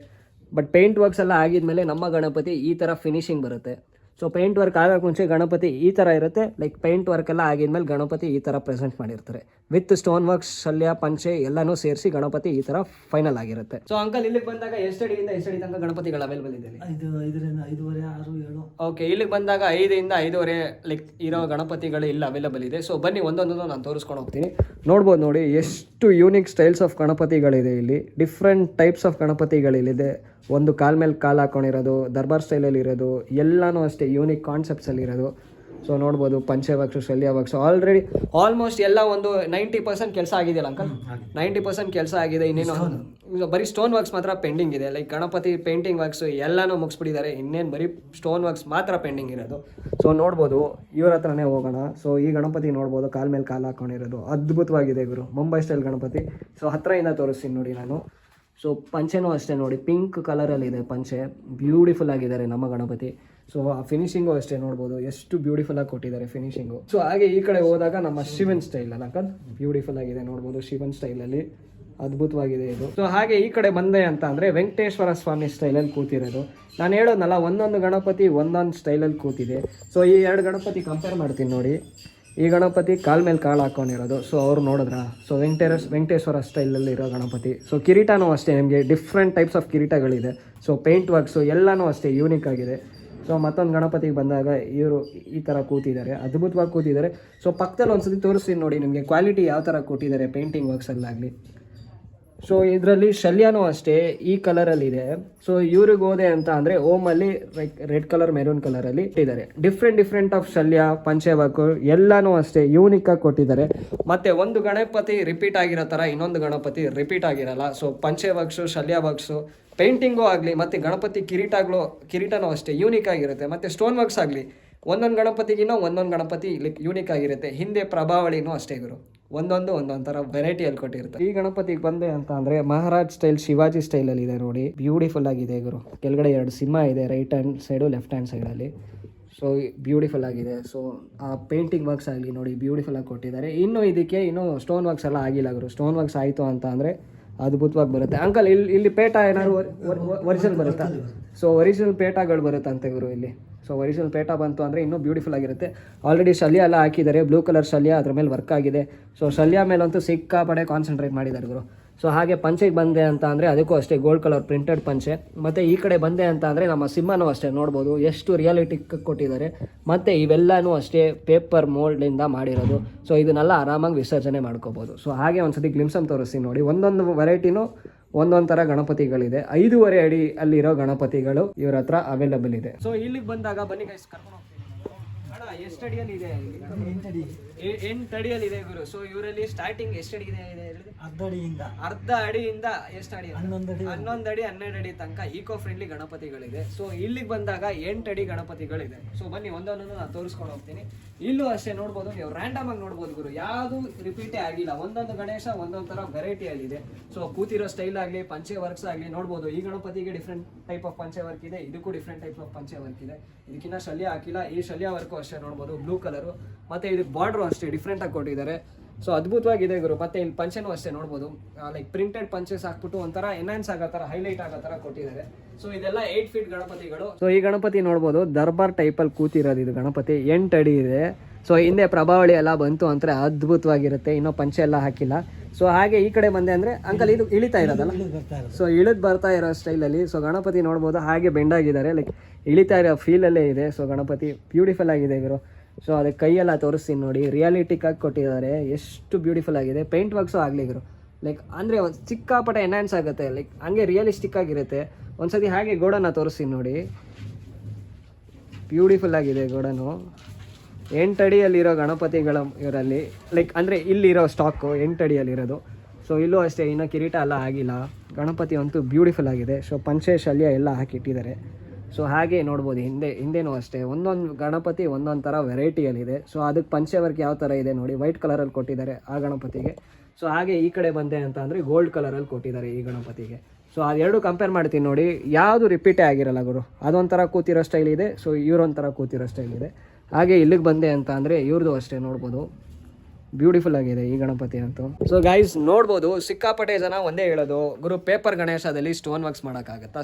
ಬಟ್ ಪೇಂಟ್ ವರ್ಕ್ಸ್ ಎಲ್ಲ ಆಗಿದ್ಮೇಲೆ ನಮ್ಮ ಗಣಪತಿ ಈ ಥರ ಫಿನಿಶಿಂಗ್ ಬರುತ್ತೆ. ಸೊ ಪೇಂಟ್ ವರ್ಕ್ ಆಗೋಕ್ಕೆ ಮುಂಚೆ ಗಣಪತಿ ಈ ಥರ ಇರುತ್ತೆ, ಲೈಕ್ ಪೇಂಟ್ ವರ್ಕ್ ಎಲ್ಲ ಆಗಿದ್ಮೇಲೆ ಗಣಪತಿ ಈ ಥರ ಪ್ರೆಸೆಂಟ್ ಮಾಡಿರ್ತಾರೆ. ವಿತ್ ಸ್ಟೋನ್ ವರ್ಕ್ಸ್, ಶಲ್ಯ, ಪಂಚೆ ಎಲ್ಲನೂ ಸೇರಿಸಿ ಗಣಪತಿ ಈ ಥರ ಫೈನಲ್ ಆಗಿರುತ್ತೆ. ಸೊ ಅಂಕಲ್ ಇಲ್ಲಿಗೆ ಬಂದಾಗ ಎಷ್ಟಡಿಯಿಂದ ಎಷ್ಟಡಿ ತನಕ ಗಣಪತಿಗಳು ಅವೈಲೇಬಲ್ ಇದೆ? 5ರಿಂದ 5.5, 6, 7. ಓಕೆ, ಇಲ್ಲಿಗೆ ಬಂದಾಗ 5ರಿಂದ 5.5 ಲೈಕ್ ಇರೋ ಗಣಪತಿಗಳು ಇಲ್ಲಿ ಅವೈಲೇಬಲ್ ಇದೆ. ಸೊ ಬನ್ನಿ ಒಂದೊಂದು ನಾನು ತೋರಿಸ್ಕೊಂಡು ಹೋಗ್ತೀನಿ. ನೋಡ್ಬೋದು ನೋಡಿ ಎಷ್ಟು ಯೂನಿಕ್ ಸ್ಟೈಲ್ಸ್ ಆಫ್ ಗಣಪತಿಗಳಿದೆ ಇಲ್ಲಿ. ಡಿಫ್ರೆಂಟ್ ಟೈಪ್ಸ್ ಆಫ್ ಗಣಪತಿಗಳಿದೆ. ಒಂದು ಕಾಲ್ ಮೇಲೆ ಕಾಲು ಹಾಕೊಂಡಿರೋದು, ದರ್ಬಾರ್ ಸ್ಟೈಲಲ್ಲಿ ಇರೋದು, ಎಲ್ಲನೂ ಅಷ್ಟೇ ಯೂನಿಕ್ ಕಾನ್ಸೆಪ್ಟ್ಸಲ್ಲಿ ಇರೋದು. ಸೊ ನೋಡ್ಬೋದು ಪಂಚೆ ವರ್ಕ್ಸು, ಶಲ್ಯ ವರ್ಕ್ಸು ಆಲ್ರೆಡಿ ಆಲ್ಮೋಸ್ಟ್ ಎಲ್ಲ ಒಂದು 90% ಕೆಲಸ ಆಗಿದೆಯಲ್ಲ ಅಂಕಲ್? 90% ಕೆಲಸ ಆಗಿದೆ. ಇನ್ನೇನು ಬರೀ ಸ್ಟೋನ್ ವರ್ಕ್ಸ್ ಮಾತ್ರ ಪೆಂಡಿಂಗ್ ಇದೆ. ಲೈಕ್ ಗಣಪತಿ ಪೇಂಟಿಂಗ್ ವರ್ಕ್ಸು ಎಲ್ಲನೂ ಮುಗಿಸ್ಬಿಟ್ಟಿದ್ದಾರೆ, ಇನ್ನೇನು ಬರೀ ಸ್ಟೋನ್ ವರ್ಕ್ಸ್ ಮಾತ್ರ ಪೆಂಡಿಂಗ್ ಇರೋದು. ಸೊ ನೋಡ್ಬೋದು ಇವ್ರ ಹತ್ರನೇ ಹೋಗೋಣ. ಸೊ ಈ ಗಣಪತಿ ನೋಡ್ಬೋದು ಕಾಲ್ ಮೇಲೆ ಕಾಲು ಹಾಕೊಂಡಿರೋದು ಅದ್ಭುತವಾಗಿದೆ ಗುರು, ಮುಂಬೈ ಸ್ಟೈಲ್ ಗಣಪತಿ. ಸೊ ಹತ್ತಿರದಿಂದ ತೋರಿಸ್ತೀನಿ ನೋಡಿ ನಾನು. ಸೊ ಪಂಚೆನೂ ಅಷ್ಟೇ ನೋಡಿ, ಪಿಂಕ್ ಕಲರಲ್ಲಿದೆ ಪಂಚೆ, ಬ್ಯೂಟಿಫುಲ್ ಆಗಿದ್ದಾರೆ ನಮ್ಮ ಗಣಪತಿ. ಸೊ ಆ ಫಿನಿಶಿಂಗು ಅಷ್ಟೇ ನೋಡ್ಬೋದು ಎಷ್ಟು ಬ್ಯೂಟಿಫುಲ್ಲಾಗಿ ಕೊಟ್ಟಿದ್ದಾರೆ ಫಿನಿಶಿಂಗು. ಸೊ ಹಾಗೆ ಈ ಕಡೆ ಹೋದಾಗ ನಮ್ಮ ಶಿವನ್ ಸ್ಟೈಲ್ ಅಲ್ಲ ಅಂಕಲ್, ಬ್ಯೂಟಿಫುಲ್ ಆಗಿದೆ ನೋಡ್ಬೋದು ಶಿವನ್ ಸ್ಟೈಲಲ್ಲಿ, ಅದ್ಭುತವಾಗಿದೆ ಇದು. ಸೊ ಹಾಗೆ ಈ ಕಡೆ ಬಂದೆ ಅಂತ ಅಂದರೆ ವೆಂಕಟೇಶ್ವರ ಸ್ವಾಮಿ ಸ್ಟೈಲಲ್ಲಿ ಕೂತಿರೋದು. ನಾನು ಹೇಳೋದಲ್ಲ, ಒಂದೊಂದು ಗಣಪತಿ ಒಂದೊಂದು ಸ್ಟೈಲಲ್ಲಿ ಕೂತಿದೆ. ಸೊ ಈ 2 ಗಣಪತಿ ಕಂಪೇರ್ ಮಾಡ್ತೀನಿ ನೋಡಿ. ಈ ಗಣಪತಿ ಕಾಲ್ ಮೇಲೆ ಕಾಲು ಹಾಕೊಂಡಿರೋದು. ಸೊ ಅವ್ರು ನೋಡಿದ್ರ, ಸೊ ವೆಂಕಟೇಶ್ವರ ಸ್ಟೈಲಲ್ಲಿ ಇರೋ ಗಣಪತಿ. ಸೊ ಕಿರೀಟನೂ ಅಷ್ಟೇ, ನಿಮಗೆ ಡಿಫ್ರೆಂಟ್ ಟೈಪ್ಸ್ ಆಫ್ ಕಿರೀಟಗಳಿದೆ. ಸೊ ಪೇಂಟ್ ವರ್ಕ್ಸು ಎಲ್ಲನೂ ಅಷ್ಟೇ ಯೂನಿಕ್ ಆಗಿದೆ. ಸೊ ಮತ್ತೊಂದು ಗಣಪತಿಗೆ ಬಂದಾಗ ಇವರು ಈ ಥರ ಕೂತಿದ್ದಾರೆ, ಅದ್ಭುತವಾಗಿ ಕೂತಿದ್ದಾರೆ. ಸೊ ಪಕ್ಕದಲ್ಲಿ ಒಂದ್ಸತಿ ತೋರಿಸ್ತೀನಿ ನೋಡಿ ನಿಮಗೆ ಕ್ವಾಲಿಟಿ ಯಾವ ಥರ ಕೊಟ್ಟಿದ್ದಾರೆ ಪೇಂಟಿಂಗ್ ವರ್ಕ್ಸಲ್ಲಾಗಲಿ. ಸೊ ಇದರಲ್ಲಿ ಶಲ್ಯನೂ ಅಷ್ಟೇ ಈ ಕಲರಲ್ಲಿದೆ. ಸೊ ಇವ್ರಿಗೆ ಹೋದೆ ಅಂತ ಅಂದರೆ ಓಮಲ್ಲಿ ರೆಡ್ ಕಲರ್, ಮೆರೂನ್ ಕಲರಲ್ಲಿ ಇಟ್ಟಿದ್ದಾರೆ. ಡಿಫ್ರೆಂಟ್ ಆಫ್ ಶಲ್ಯ, ಪಂಚೆ ವರ್ಕು ಎಲ್ಲನೂ ಅಷ್ಟೇ ಯೂನಿಕ್ಕಾಗಿ ಕೊಟ್ಟಿದ್ದಾರೆ. ಮತ್ತು ಒಂದು ಗಣಪತಿ ರಿಪೀಟ್ ಆಗಿರೋ ಥರ ಇನ್ನೊಂದು ಗಣಪತಿ ರಿಪೀಟ್ ಆಗಿರಲ್ಲ. ಸೊ ಪಂಚೆ ವರ್ಕ್ಸು, ಶಲ್ಯ ವರ್ಕ್ಸು, ಪೇಂಟಿಂಗು ಆಗಲಿ ಮತ್ತು ಗಣಪತಿ ಕಿರೀಟನೂ ಅಷ್ಟೇ ಯೂನಿಕ್ ಆಗಿರುತ್ತೆ. ಮತ್ತು ಸ್ಟೋನ್ ವರ್ಕ್ಸ್ ಆಗಲಿ ಒಂದೊಂದು ಗಣಪತಿಗಿನ್ನೂ ಒಂದೊಂದು ಗಣಪತಿ ಲೈಕ್ ಯೂನಿಕ್ ಆಗಿರುತ್ತೆ. ಹಿಂದೆ ಪ್ರಭಾವಳಿನೂ ಅಷ್ಟೇ ಗುರು, ಒಂದೊಂದು ಥರ ವೆರೈಟಿಯಲ್ಲಿ ಕೊಟ್ಟಿರುತ್ತೆ. ಈ ಗಣಪತಿಗೆ ಬಂದೆ ಅಂತ ಅಂದರೆ ಮಹಾರಾಜ್ ಸ್ಟೈಲ್, ಶಿವಾಜಿ ಸ್ಟೈಲಲ್ಲಿ ಇದೆ ನೋಡಿ, ಬ್ಯೂಟಿಫುಲ್ ಆಗಿದೆ ಗುರು. ಕೆಳಗಡೆ 2 ಸಿಂಹ ಇದೆ, right hand side left hand ಸೈಡಲ್ಲಿ. ಸೊ ಬ್ಯೂಟಿಫುಲ್ ಆಗಿದೆ. ಸೊ ಆ ಪೇಂಟಿಂಗ್ ವರ್ಕ್ಸ್ ಆಗಲಿ ನೋಡಿ ಬ್ಯೂಟಿಫುಲ್ಲಾಗಿ ಕೊಟ್ಟಿದ್ದಾರೆ. ಇನ್ನು ಇದಕ್ಕೆ ಇನ್ನೂ ಸ್ಟೋನ್ ವರ್ಕ್ಸ್ ಎಲ್ಲ ಆಗಿಲ್ಲ ಗುರು. ಸ್ಟೋನ್ ವರ್ಕ್ಸ್ ಆಯಿತು ಅಂತ ಅಂದರೆ ಅದ್ಭುತವಾಗಿ ಬರುತ್ತೆ. ಅಂಕಲ್ ಇಲ್ಲಿ ಪೇಟ ಏನಾದ್ರು ಒರಿಜಿನಲ್ ಬರುತ್ತಾ? ಸೊ ಒರಿಜಿನಲ್ ಪೇಟಗಳು ಬರುತ್ತಂತೆ ಗುರು ಇಲ್ಲಿ. ಸೊ ಒರಿಜಿನಲ್ ಪೇಟ ಬಂತು ಅಂದರೆ ಇನ್ನೂ ಬ್ಯೂಟಿಫುಲ್ ಆಗಿರುತ್ತೆ. ಆಲ್ರೆಡಿ ಶಲ್ಯ ಎಲ್ಲ ಹಾಕಿದ್ದಾರೆ, ಬ್ಲೂ ಕಲರ್ ಶಲ್ಯ ಅದ್ರ ಮೇಲೆ ವರ್ಕ್ ಆಗಿದೆ. ಸೊ ಶಲ್ಯ ಮೇಲಂತೂ ಸಿಕ್ಕಾಪಡೆ ಕಾನ್ಸಂಟ್ರೇಟ್ ಮಾಡಿದ್ದಾರೆ ಗುರು. ಸೊ ಹಾಗೆ ಪಂಚೆಗೆ ಬಂದೆ ಅಂತ ಅಂದರೆ ಅದಕ್ಕೂ ಅಷ್ಟೇ ಗೋಲ್ಡ್ ಕಲರ್ ಪ್ರಿಂಟೆಡ್ ಪಂಚೆ. ಮತ್ತು ಈ ಕಡೆ ಬಂದೆ ಅಂತ ಅಂದರೆ ನಮ್ಮ ಸಿಂಹನೂ ಅಷ್ಟೇ ನೋಡ್ಬೋದು ಎಷ್ಟು ರಿಯಾಲಿಟಿಕ್ ಕೊಟ್ಟಿದ್ದಾರೆ. ಮತ್ತು ಇವೆಲ್ಲನೂ ಅಷ್ಟೇ ಪೇಪರ್ ಮೋಲ್ಡಿಂದ ಮಾಡಿರೋದು. ಸೊ ಇದನ್ನೆಲ್ಲ ಆರಾಮಾಗಿ ವಿಸರ್ಜನೆ ಮಾಡ್ಕೋಬೋದು. ಸೊ ಹಾಗೆ ಒಂದ್ಸತಿ ಗ್ಲಿಮ್ಸನ್ನು ತೋರಿಸ್ತೀನಿ ನೋಡಿ. ಒಂದೊಂದು ವೆರೈಟಿನೂ ಒಂದೊಂದು ಥರ ಗಣಪತಿಗಳಿದೆ. 5.5 ಅಡಿ ಅಲ್ಲಿರೋ ಗಣಪತಿಗಳು ಇವ್ರ ಹತ್ರ ಅವೈಲಬಲ್ ಇದೆ. ಸೊ ಇಲ್ಲಿಗೆ ಬಂದಾಗ ಬನ್ನಿ ಗೈಸ್, ಕರ್ಕೊಂಡು ಹೋಗ್ತೀನಿ. ಅಣ್ಣ ಎಷ್ಟು ಅಡಿಯಲ್ಲಿ ಇದೆ? 8 ಅಡಿಯಲ್ಲಿ ಇದೆ ಗುರು. ಸೊ ಇವರಲ್ಲಿ ಸ್ಟಾರ್ಟಿಂಗ್ ಎಷ್ಟು ಅಡಿ ಇದೆ? ಅರ್ಧ ಅಡಿಯಿಂದ ಎಷ್ಟು ಅಡಿ? 11 ಅಡಿ 12 ಅಡಿ ತನಕ ಈಕೋ ಫ್ರೆಂಡ್ಲಿ ಗಣಪತಿಗಳಿದೆ. ಸೊ ಇಲ್ಲಿಗೆ ಬಂದಾಗ 8 ಅಡಿ ಗಣಪತಿಗಳಿದೆ. ಸೊ ಬನ್ನಿ ಒಂದೊಂದನ್ನು ನಾನು ತೋರಿಸ್ಕೊಂಡು ಹೋಗ್ತೀನಿ. ಇಲ್ಲೂ ಅಷ್ಟೇ ನೋಡ್ಬೋದು, ನೀವು ರ್ಯಾಂಡಮ್ ಆಗಿ ನೋಡ್ಬೋದು ಗುರು. ಯಾವುದು ರಿಪೀಟೇ ಆಗಿಲ್ಲ. ಒಂದೊಂದು ಗಣೇಶ ಒಂದೊಂದು ಥರ ವೆರೈಟಿಯಲ್ಲಿದೆ. ಸೊ ಕೂತಿರೋ ಸ್ಟೈಲ್ ಆಗಲಿ, ಪಂಚೆ ವರ್ಕ್ಸ್ ಆಗಲಿ ನೋಡ್ಬೋದು. ಈ ಗಣಪತಿಗೆ ಡಿಫ್ರೆಂಟ್ ಟೈಪ್ ಆಫ್ ಪಂಚೆ ವರ್ಕ್ ಇದೆ, ಇದಕ್ಕೂ ಡಿಫ್ರೆಂಟ್ ಟೈಪ್ ಆಫ್ ಪಂಚೆ ವರ್ಕ್ ಇದೆ. ಇದಕ್ಕಿಂತ ಶಲ್ಯ ಹಾಕಿಲ್ಲ. ಈ ಶಲ್ಯ ವರ್ಕು ಅಷ್ಟೇ ನೋಡ್ಬೋದು, ಬ್ಲೂ ಕಲರು. ಮತ್ತು ಇದಕ್ಕೆ ಬಾರ್ಡ್ರು ಅಷ್ಟೇ ಡಿಫ್ರೆಂಟಾಗಿ ಕೊಟ್ಟಿದ್ದಾರೆ. ಸೊ ಅದ್ಭುತವಾಗಿದೆ ಗುರು. ಮತ್ತು ಇಲ್ಲಿ ಪಂಚೆನೂ ಅಷ್ಟೇ ನೋಡ್ಬೋದು, ಲೈಕ್ ಪ್ರಿಂಟೆಡ್ ಪಂಚೆಸ್ ಹಾಕ್ಬಿಟ್ಟು ಒಂಥರ ಎನ್ಹಾನ್ಸ್ ಆಗೋ ಥರ, ಹೈಲೈಟ್ ಆಗೋ ಥರ ಕೊಟ್ಟಿದ್ದಾರೆ. ಸೊ ಇದೆಲ್ಲ 8 ಫೀಟ್ ಗಣಪತಿಗಳು. ಸೊ ಈ ಗಣಪತಿ ನೋಡ್ಬೋದು, ದರ್ಬಾರ್ ಟೈಪಲ್ಲಿ ಕೂತಿರೋದು ಇದು ಗಣಪತಿ. 8 ಅಡಿ ಇದೆ. ಸೊ ಹಿಂದೆ ಪ್ರಭಾವಳಿ ಎಲ್ಲ ಬಂತು ಅಂದರೆ ಅದ್ಭುತವಾಗಿರುತ್ತೆ. ಇನ್ನೂ ಪಂಚೆ ಎಲ್ಲ ಹಾಕಿಲ್ಲ. ಸೊ ಹಾಗೆ ಈ ಕಡೆ ಬಂದೆ ಅಂದರೆ ಅಂಕಲ್ ಇದು ಇಳಿತಾ ಇರೋದಲ್ಲ, ಸೊ ಇಳಿದು ಬರ್ತಾ ಇರೋ ಸ್ಟೈಲಲ್ಲಿ. ಸೊ ಗಣಪತಿ ನೋಡ್ಬೋದು ಹಾಗೆ ಬೆಂಡಾಗಿದ್ದಾರೆ, ಲೈಕ್ ಇಳಿತಾ ಇರೋ ಫೀಲಲ್ಲೇ ಇದೆ. ಸೊ ಗಣಪತಿ ಬ್ಯೂಟಿಫುಲ್ ಆಗಿದೆ ಇವರು. ಸೊ ಅದಕ್ಕೆ ಕೈಯೆಲ್ಲ ತೋರಿಸ್ತೀನಿ ನೋಡಿ, ರಿಯಾಲಿಟಿಕ್ ಆಗಿ ಕೊಟ್ಟಿದ್ದಾರೆ. ಎಷ್ಟು ಬ್ಯೂಟಿಫುಲ್ ಆಗಿದೆ. ಪೇಂಟ್ ವರ್ಕ್ಸು ಆಗಲಿ ಇವರು, ಲೈಕ್ ಅಂದರೆ ಒಂದು ಸಿಕ್ಕಾಪಟ್ಟೆ ಎನ್ಹಾನ್ಸ್ ಆಗುತ್ತೆ, ಲೈಕ್ ಹಂಗೆ ರಿಯಲಿಸ್ಟಿಕ್ ಆಗಿರುತ್ತೆ. ಒಂದ್ಸತಿ ಹಾಗೆ ಗೋಡನ್ನ ತೋರಿಸ್ತೀನಿ ನೋಡಿ, ಬ್ಯೂಟಿಫುಲ್ ಆಗಿದೆ ಗೋಡನು. 8 ಅಡಿಯಲ್ಲಿರೋ ಗಣಪತಿಗಳು ಇವರಲ್ಲಿ, ಲೈಕ್ ಅಂದರೆ ಇಲ್ಲಿರೋ ಸ್ಟಾಕು 8 ಅಡಿಯಲ್ಲಿರೋದು. ಸೊ ಇಲ್ಲೂ ಅಷ್ಟೇ, ಇನ್ನೂ ಕಿರೀಟ ಎಲ್ಲ ಆಗಿಲ್ಲ. ಗಣಪತಿ ಅಂತೂ ಬ್ಯೂಟಿಫುಲ್ ಆಗಿದೆ. ಸೊ ಪಂಚೆ ಶಲ್ಯ ಎಲ್ಲ ಹಾಕಿಟ್ಟಿದ್ದಾರೆ. ಸೊ ಹಾಗೆ ನೋಡ್ಬೋದು ಹಿಂದೆನೂ ಅಷ್ಟೇ ಒಂದೊಂದು ಗಣಪತಿ ಒಂದೊಂದು ಥರ ವೆರೈಟಿಯಲ್ಲಿದೆ. ಸೊ ಅದಕ್ಕೆ ಪಂಚೆ ವರ್ಕ್ ಯಾವ ಥರ ಇದೆ ನೋಡಿ, ವೈಟ್ ಕಲರಲ್ಲಿ ಕೊಟ್ಟಿದ್ದಾರೆ ಆ ಗಣಪತಿಗೆ. ಸೊ ಹಾಗೆ ಈ ಕಡೆ ಬಂದೆ ಅಂತ ಅಂದರೆ ಗೋಲ್ಡ್ ಕಲರಲ್ಲಿ ಕೊಟ್ಟಿದ್ದಾರೆ ಈ ಗಣಪತಿಗೆ. ಸೊ ಅದೆರಡು ಕಂಪೇರ್ ಮಾಡ್ತೀನಿ ನೋಡಿ, ಯಾವುದು ರಿಪೀಟೇ ಆಗಿರಲ್ಲ ಗುರು. ಅದೊಂಥರ ಕೂತಿರೋ ಸ್ಟೈಲ್ ಇದೆ, ಸೊ ಇವರೊಂಥರ ಕೂತಿರೋ ಸ್ಟೈಲ್ ಇದೆ. ಹಾಗೆ ಇಲ್ಲಿಗೆ ಬಂದೆ ಅಂತ ಅಂದರೆ ಇವ್ರದ್ದು ಅಷ್ಟೇ ನೋಡ್ಬೋದು, ಬ್ಯೂಟಿಫುಲ್ ಆಗಿದೆ ಈ ಗಣಪತಿ ಅಂತೂ. ಸೊ ಗೈಸ್ ನೋಡ್ಬೋದು, ಸಿಕ್ಕಾಪಟ್ಟೆ ಜನ ಒಂದೇ ಹೇಳೋದು, ಗುರು ಪೇಪರ್ ಗಣೇಶದಲ್ಲಿ ಸ್ಟೋನ್ ವರ್ಕ್ಸ್ ಮಾಡೋಕ್ಕಾಗತ್ತಾ?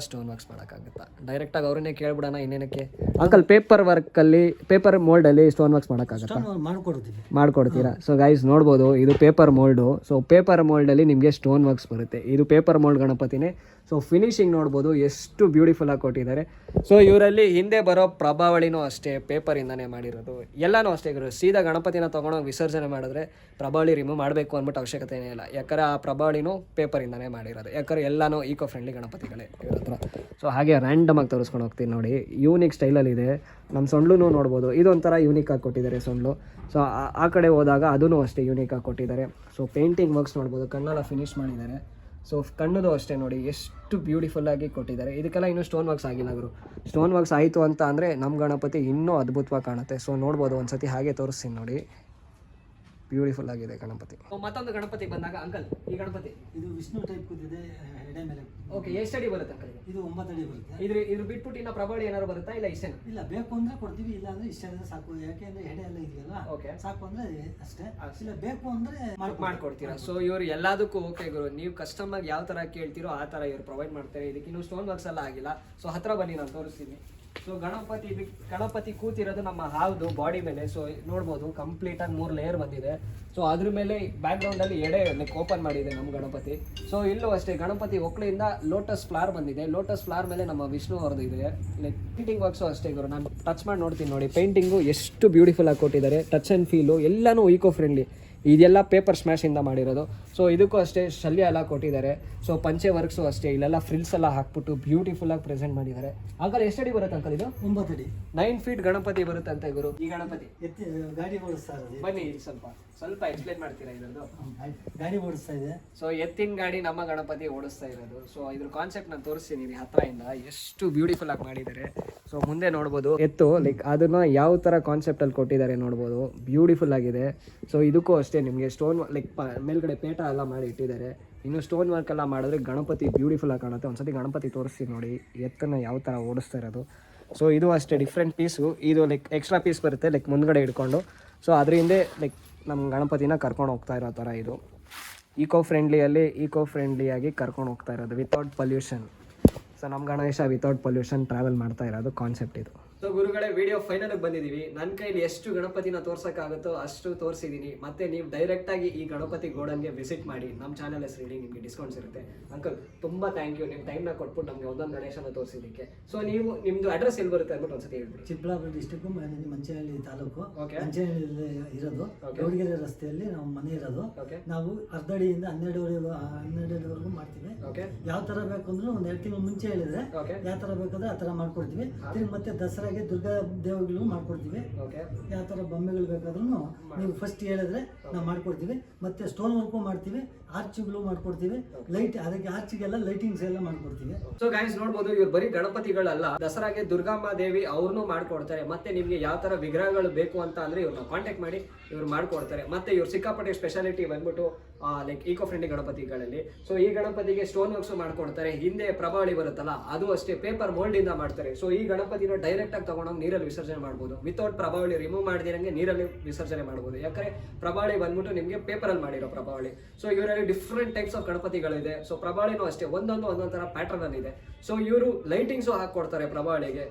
ಡೈರೆಕ್ಟಾಗಿ ಅವ್ರನ್ನೇ ಕೇಳ್ಬಿಡೋಣ ಇನ್ನೇನಕ್ಕೆ. ಅಂಕಲ್ ಪೇಪರ್ ವರ್ಕಲ್ಲಿ, ಪೇಪರ್ ಮೋಲ್ಡಲ್ಲಿ ಸ್ಟೋನ್ ವರ್ಕ್ಸ್ ಮಾಡೋಕ್ಕಾಗತ್ತಾ? ಮಾಡ್ಕೊಡ್ತೀರಾ? ಸೊ ಗೈಸ್ ನೋಡ್ಬೋದು, ಇದು ಪೇಪರ್ ಮೋಲ್ಡು. ಸೊ ಪೇಪರ್ ಮೋಲ್ಡಲ್ಲಿ ನಿಮಗೆ ಸ್ಟೋನ್ ವರ್ಕ್ಸ್ ಬರುತ್ತೆ. ಇದು ಪೇಪರ್ ಮೋಲ್ಡ್ ಗಣಪತಿನೇ. ಸೊ ಫಿನಿಶಿಂಗ್ ನೋಡ್ಬೋದು ಎಷ್ಟು ಬ್ಯೂಟಿಫುಲ್ಲಾಗಿ ಕೊಟ್ಟಿದ್ದಾರೆ. ಸೊ ಇವರಲ್ಲಿ ಹಿಂದೆ ಬರೋ ಪ್ರಭಾವಳಿನೂ ಅಷ್ಟೇ ಪೇಪರಿಂದನೇ ಮಾಡಿರೋದು. ಎಲ್ಲನೂ ಅಷ್ಟೇ ಗುರು. ಸೀದಾ ಗಣಪತಿನ ತೊಗೊಂಡೋಗಿ ವಿಸರ್ಜನೆ ಮಾಡಿದ್ರೆ ಪ್ರಭಾವಳಿ ರಿಮೂವ್ ಮಾಡಬೇಕು ಅಂದ್ಬಿಟ್ಟು ಅವಶ್ಯಕತೆನೇ ಇಲ್ಲ. ಯಾಕಂದರೆ ಆ ಪ್ರಭಾವಳಿನೂ ಪೇಪರಿಂದನೇ ಮಾಡಿರೋದು. ಯಾಕಂದರೆ ಎಲ್ಲನೂ ಈಕೋ ಫ್ರೆಂಡ್ಲಿ ಗಣಪತಿಗಳೇ ಇವ್ರ ಹತ್ರ. ಸೊ ಹಾಗೆ ರ್ಯಾಂಡಮ್ ಆಗಿ ತೋರಿಸ್ಕೊಂಡು ಹೋಗ್ತೀನಿ ನೋಡಿ, ಯೂನಿಕ್ ಸ್ಟೈಲಲ್ಲಿದೆ. ನಮ್ಮ ಸೊಂಡ್ಲೂ ನೋಡ್ಬೋದು, ಇದೊಂಥರ ಯೂನಿಕಾಗಿ ಕೊಟ್ಟಿದ್ದಾರೆ ಸೊಂಡ್ಲು. ಸೊ ಆ ಕಡೆ ಹೋದಾಗ ಅದೂ ಅಷ್ಟೇ ಯೂನಿಕಾಗಿ ಕೊಟ್ಟಿದ್ದಾರೆ. ಸೊ ಪೇಂಟಿಂಗ್ ವರ್ಕ್ಸ್ ನೋಡ್ಬೋದು, ಕಣ್ಣೆಲ್ಲ ಫಿನಿಶ್ ಮಾಡಿದ್ದಾರೆ. ಸೊ ಕಣ್ಣದು ಅಷ್ಟೇ ನೋಡಿ ಎಷ್ಟು ಬ್ಯೂಟಿಫುಲ್ಲಾಗಿ ಕೊಟ್ಟಿದ್ದಾರೆ. ಇದಕ್ಕೆಲ್ಲ ಇನ್ನೂ ಸ್ಟೋನ್ ವರ್ಕ್ಸ್ ಆಗಿಲ್ಲ ಗುರು. ಸ್ಟೋನ್ ವರ್ಕ್ಸ್ ಆಯಿತು ಅಂತ ಅಂದರೆ ನಮ್ಮ ಗಣಪತಿ ಇನ್ನೂ ಅದ್ಭುತವಾಗಿ ಕಾಣುತ್ತೆ. ಸೊ ನೋಡ್ಬೋದು, ಒಂದು ಸತಿ ಹಾಗೆ ತೋರಿಸ್ತೀನಿ ನೋಡಿ, ಬ್ಯೂಟಿಫುಲ್ ಆಗಿದೆ ಗಣಪತಿ. ಮತ್ತೊಂದು ಗಣಪತಿ ಬಂದಾಗ ಅಂಕಲ್, ಈ ಗಣಪತಿ ಇದು ವಿಷ್ಣು ಟೈಪ್ ಕೂತಿದೆ, ಹೆಡೆ ಮೇಲೆ. ಓಕೆ, ಎಷ್ಟು ಅಡಿ ಬರುತ್ತೆ ಅಂಕಲ್? ಇದು 9 ಅಡಿ ಬರುತ್ತೆ. ಇದ್ರ ಬಿಟ್ಬಿಟ್ಟು ಇನ್ನ ಪ್ರಭಾವಳಿ ಏನಾದ್ರು ಬರುತ್ತಾ ಇಲ್ಲ ಇಷ್ಟೇ? ಇಲ್ಲ, ಬೇಕು ಅಂದ್ರೆ ಕೊಡ್ತೀವಿ, ಇಲ್ಲ ಅಂದ್ರೆ ಇಷ್ಟ ಸಾಕು. ಯಾಕೆಂದ್ರೆ ಹೆಡೆ ಎಲ್ಲ ಇದೆಯಲ್ಲ, ಓಕೆ ಸಾಕು ಅಂದ್ರೆ ಅಷ್ಟೇ. ಇಲ್ಲ ಬೇಕು ಅಂದ್ರೆ ಮಾಡ್ಕೊಡ್ತೀರಾ? ಸೊ ಇವ್ರು ಎಲ್ಲದಕ್ಕೂ ಓಕೆ ಗುರು, ನೀವು ಕಸ್ಟಮರ್ ಯಾವ ತರ ಕೇಳ್ತೀರೋ ಆ ತರ ಇವ್ರು ಪ್ರೊವೈಡ್ ಮಾಡ್ತಾರೆ. ಇದಕ್ಕೆ ಇನ್ನೂ ಸ್ಟೋನ್ ವರ್ಕ್ಸ್ ಎಲ್ಲ ಆಗಿಲ್ಲ. ಸೊ ಹತ್ರ ಬನ್ನಿ, ನಾನು ತೋರಿಸ್ತೀನಿ. ಸೊ ಗಣಪತಿ ಕೂತಿರೋದು ನಮ್ಮ ಹಾವ್ದು ಬಾಡಿ ಮೇಲೆ. ಸೊ ನೋಡ್ಬೋದು ಕಂಪ್ಲೀಟಾಗಿ 3 ಲೇಯರ್ ಬಂದಿದೆ. ಸೊ ಅದ್ರ ಮೇಲೆ ಬ್ಯಾಕ್ಗ್ರೌಂಡಲ್ಲಿ ಎಡೆ ಲೈಕ್ ಓಪನ್ ಮಾಡಿದೆ ನಮ್ಮ ಗಣಪತಿ. ಸೊ ಇಲ್ಲೂ ಅಷ್ಟೇ ಗಣಪತಿ ಒಕ್ಕಳಿಂದ ಲೋಟಸ್ ಫ್ಲವರ್ ಬಂದಿದೆ. ಲೋಟಸ್ ಫ್ಲವರ್ ಮೇಲೆ ನಮ್ಮ ವಿಷ್ಣು ಅವ್ರದ್ದು ಇದೆ. ಲೈಕ್ ಪೇಂಟಿಂಗ್ ವರ್ಕ್ಸು ಅಷ್ಟೇ ಗುರು. ನಾನು ಟಚ್ ಮಾಡಿ ನೋಡ್ತೀನಿ ನೋಡಿ, ಪೇಂಟಿಂಗು ಎಷ್ಟು ಬ್ಯೂಟಿಫುಲ್ ಆಗಿ ಕೊಟ್ಟಿದ್ದಾರೆ. ಟಚ್ ಆ್ಯಂಡ್ ಫೀಲು ಎಲ್ಲನೂ ಈಕೋ ಫ್ರೆಂಡ್ಲಿ. ಇದೆಲ್ಲ ಪೇಪರ್ ಸ್ಮ್ಯಾಶಿಂದ ಮಾಡಿರೋದು. ಸೊ ಇದಕ್ಕೂ ಅಷ್ಟೇ ಶಲ್ಯ ಎಲ್ಲ ಕೊಟ್ಟಿದ್ದಾರೆ. ಸೊ ಪಂಚೆ ವರ್ಕ್ಸು ಅಷ್ಟೇ, ಇಲ್ಲೆಲ್ಲ ಫ್ರಿಲ್ಸ್ ಎಲ್ಲ ಹಾಕ್ಬಿಟ್ಟು ಬ್ಯೂಟಿಫುಲ್ಲಾಗಿ ಪ್ರೆಸೆಂಟ್ ಮಾಡಿದ್ದಾರೆ. ಅಂಕಲ್ ಎಷ್ಟು ಅಡಿ ಬರುತ್ತೆ ಅಂಕಲ್ ಇದು? 9 ಅಡಿ 9 ಫೀಟ್ ಗಣಪತಿ ಬರುತ್ತೆ ಅಂತ ಗುರು. ಈ ಗಣಪತಿ ಗಾಡಿ ಓಡಿಸ್ತಾ ಇರೋದು. ಬನ್ನಿ ಸ್ವಲ್ಪ ಎಕ್ಸ್ಪ್ಲೇನ್ ಮಾಡ್ತೀರಾ ಇದ್ರದ್ದು? ಗಾಡಿ ಓಡಿಸ್ತಾ ಇದೆ. ಸೊ ಎತ್ತಿನ ಗಾಡಿ ನಮ್ಮ ಗಣಪತಿ ಓಡಿಸ್ತಾ ಇರೋದು. ಸೊ ಇದ್ರ ಕಾನ್ಸೆಪ್ಟ್ ನಾನು ತೋರಿಸ್ತೀನಿ ಹತ್ರದಿಂದ, ಎಷ್ಟು ಬ್ಯೂಟಿಫುಲ್ ಆಗಿ ಮಾಡಿದ್ದಾರೆ. ಸೊ ಮುಂದೆ ನೋಡ್ಬೋದು ಎತ್ತು, ಲೈಕ್ ಅದನ್ನ ಯಾವ ಥರ ಕಾನ್ಸೆಪ್ಟಲ್ಲಿ ಕೊಟ್ಟಿದ್ದಾರೆ ನೋಡ್ಬೋದು, ಬ್ಯೂಟಿಫುಲ್ ಆಗಿದೆ. ಸೊ ಇದಕ್ಕೂ ಅಷ್ಟೇ ನಿಮಗೆ ಸ್ಟೋನ್ ಲೈಕ್ ಮೇಲ್ಗಡೆ ಪೇಟ ಎಲ್ಲ ಮಾಡಿ ಇಟ್ಟಿದ್ದಾರೆ. ಇನ್ನು ಸ್ಟೋನ್ ವರ್ಕ್ ಎಲ್ಲ ಮಾಡಿದ್ರೆ ಗಣಪತಿ ಬ್ಯೂಟಿಫುಲ್ ಆಗಿ ಕಾಣುತ್ತೆ. ಒಂದ್ಸತಿ ಗಣಪತಿ ತೋರಿಸ್ತೀನಿ ನೋಡಿ, ಎತ್ತನ್ನು ಯಾವ ಥರ ಓಡಿಸ್ತಾ ಇರೋದು. ಸೊ ಇದು ಅಷ್ಟೇ ಡಿಫ್ರೆಂಟ್ ಪೀಸು, ಇದು ಲೈಕ್ ಎಕ್ಸ್ಟ್ರಾ ಪೀಸ್ ಬರುತ್ತೆ ಲೈಕ್ ಮುಂದ್ಗಡೆ ಇಟ್ಕೊಂಡು. ಸೊ ಅದ್ರ ಹಿಂದೆ ಲೈಕ್ ನಮ್ಮ ಗಣಪತಿನ ಕರ್ಕೊಂಡು ಹೋಗ್ತಾ ಇರೋ ಥರ ಇದು ಈಕೋ ಫ್ರೆಂಡ್ಲಿಯಾಗಿ ಕರ್ಕೊಂಡು ಹೋಗ್ತಾ ಇರೋದು ವಿತೌಟ್ ಪೊಲ್ಯೂಷನ್. ಸೊ ನಮ್ಮ ಗಣೇಶ ವಿತೌಟ್ ಪೊಲ್ಯೂಷನ್ ಟ್ರಾವೆಲ್ ಮಾಡ್ತಾ ಇರೋದು ಕಾನ್ಸೆಪ್ಟ್ ಇದು. ಸೊ ಗುರುಗಳೇ, ವಿಡಿಯೋ ಫೈನಲ್ಗೆ ಬಂದಿದ್ದೀವಿ. ನನ್ನ ಕೈಲಿ ಎಷ್ಟು ಗಣಪತಿನ ತೋರ್ಸೋಕ್ಕಾಗುತ್ತೋ ಅಷ್ಟು ತೋರಿಸಿದ್ದೀನಿ. ಮತ್ತೆ ನೀವು ಡೈರೆಕ್ಟಾಗಿ ಈ ಗಣಪತಿ ಗೋಡನ್ಗೆ ವಿಸಿಟ್ ಮಾಡಿ. ನಮ್ಮ ಚಾನಲ್ ಹೆಸರು ಹೇಳಿ, ನಿಮಗೆ ಡಿಸ್ಕೌಂಟ್ಸ್ ಇರುತ್ತೆ. ಅಂಕಲ್ ತುಂಬ ಥ್ಯಾಂಕ್ ಯು, ನಿಮ್ಮ ಟೈಮ್ನ ಕೊಟ್ಬಿಟ್ಟು ನಮಗೆ ಒಂದೊಂದು ಗಣೇಶನ ತೋರಿಸಿದ್ದಕ್ಕೆ. ಸೊ ನೀವು ನಿಮ್ಮದು ಅಡ್ರೆಸ್ ಎಲ್ಲಿ ಬರುತ್ತೆ ಅಂದ್ಬಿಟ್ಟು ಒಂದ್ಸತಿ ಹೇಳ್ಬಿಡಿ. Chikkaballapur district, Manchenahalli taluk, Okay. ಮಂಚೇನಹಳ್ಳಿ ಇರೋದು, ಗೌಡಗೆರೆ ರಸ್ತೆಯಲ್ಲಿ ನಾವು ಮನೆ ಇರೋದು. Okay. ನಾವು 10 ಅಡಿಯಿಂದ 12 ಅಡಿವರೆಗೂ ಮಾಡ್ತೀವಿ. ಓಕೆ ಯಾವ ಥರ ಬೇಕು ಅಂದ್ರೆ ಒಂದು 2 ತಿಂಗಳು ಮುಂಚೆ ಹೇಳಿದ್ರೆ ಓಕೆ ಯಾವ ಥರ ಬೇಕಾದ್ರೆ ಆ ಥರ ಮಾಡ್ಕೊಡ್ತೀವಿ. ತಿರ್ಗಿ ಮತ್ತೆ ದಸರಾಗೆ ದುರ್ಗಾ ದೇವಗಳು ಮಾಡ್ಕೊಡ್ತೀವಿ. ಓಕೆ ಯಾವ ಥರ ಬೊಮ್ಮೆಗಳು ಬೇಕಾದ್ರೂ ನೀವು ಫಸ್ಟ್ ಹೇಳಿದ್ರೆ ನಾವು ಮಾಡ್ಕೊಡ್ತೀವಿ. ಮತ್ತೆ ಸ್ಟೋನ್ ವರ್ಕು ಮಾಡ್ತೀವಿ, ಆರ್ಚ್ಗಳು ಮಾಡ್ಕೊಡ್ತೀವಿ, ಲೈಟ್ ಅದಕ್ಕೆ ಆರ್ಚಿಗೆಲ್ಲ ಲೈಟಿಂಗ್ಸ್ ಎಲ್ಲ ಮಾಡ್ಕೊಡ್ತೀವಿ. ಸೊ ಗೈಸ್ ನೋಡ್ಬೋದು, ಇವ್ರು ಬರೀ ಗಣಪತಿಗಳಲ್ಲ, ದಸರಾಗೆ ದುರ್ಗಮ್ಮ ದೇವಿ ಅವ್ರನ್ನೂ ಮಾಡ್ಕೊಡ್ತಾರೆ. ಮತ್ತೆ ನಿಮ್ಗೆ ಯಾವ ತರ ವಿಗ್ರಹಗಳು ಬೇಕು ಅಂತ ಅಂದ್ರೆ ಇವ್ರನ್ನ ಕಾಂಟ್ಯಾಕ್ಟ್ ಮಾಡಿ ಇವ್ರು ಮಾಡ್ಕೊಡ್ತಾರೆ. ಮತ್ತೆ ಇವ್ರು ಸಿಕ್ಕಾಪಟ್ಟೆ ಸ್ಪೆಷಾಲಿಟಿ ಬಂದ್ಬಿಟ್ಟು ಲೈಕ್ ಈಕೋ ಫ್ರೆಂಡ್ಲಿ ಗಣಪತಿಗಳಲ್ಲಿ. ಸೊ ಈ ಗಣಪತಿಗೆ ಸ್ಟೋನ್ ವರ್ಕ್ಸ್ ಮಾಡ್ಕೊಡ್ತಾರೆ. ಹಿಂದೆ ಪ್ರಭಾವಳಿ ಬರುತ್ತಲ್ಲ, ಅದು ಅಷ್ಟೇ ಪೇಪರ್ ಮೋಲ್ಡ್ ಇಂದ ಮಾಡ್ತಾರೆ. ಸೊ ಈ ಗಣಪತಿನ ಡೈರೆಕ್ಟ್ ಆಗಿ ತಗೊಂಡೋಗಿ ನೀರಲ್ಲಿ ವಿಸರ್ಜನೆ ಮಾಡ್ಬೋದು. ವಿತೌಟ್ ಪ್ರಭಾವಳಿ ರಿಮೂವ್ ಮಾಡಿದಿರಂಗೆ ನೀರಲ್ಲಿ ವಿಸರ್ಜನೆ ಮಾಡ್ಬೋದು. ಯಾಕಂದ್ರೆ ಪ್ರಭಾವಳಿ ಬಂದ್ಬಿಟ್ಟು ನಿಮಗೆ ಪೇಪರ್ ಅಲ್ಲಿ ಮಾಡಿರೋ ಪ್ರಭಾವಳಿ. ಸೊ ಇವರಲ್ಲಿ ಡಿಫ್ರೆಂಟ್ ಟೈಪ್ಸ್ ಆಫ್ ಗಣಪತಿಗಳಿದೆ. ಸೊ ಪ್ರಭಾವಳಿನೂ ಅಷ್ಟೇ ಒಂದೊಂದು ತರ ಪ್ಯಾಟರ್ನ್ ಅಲ್ಲಿ ಇದೆ. ಸೊ ಇವರು ಲೈಟಿಂಗ್ಸು ಹಾಕೊಡ್ತಾರೆ ಪ್ರಭಾವಳಿಗೆ.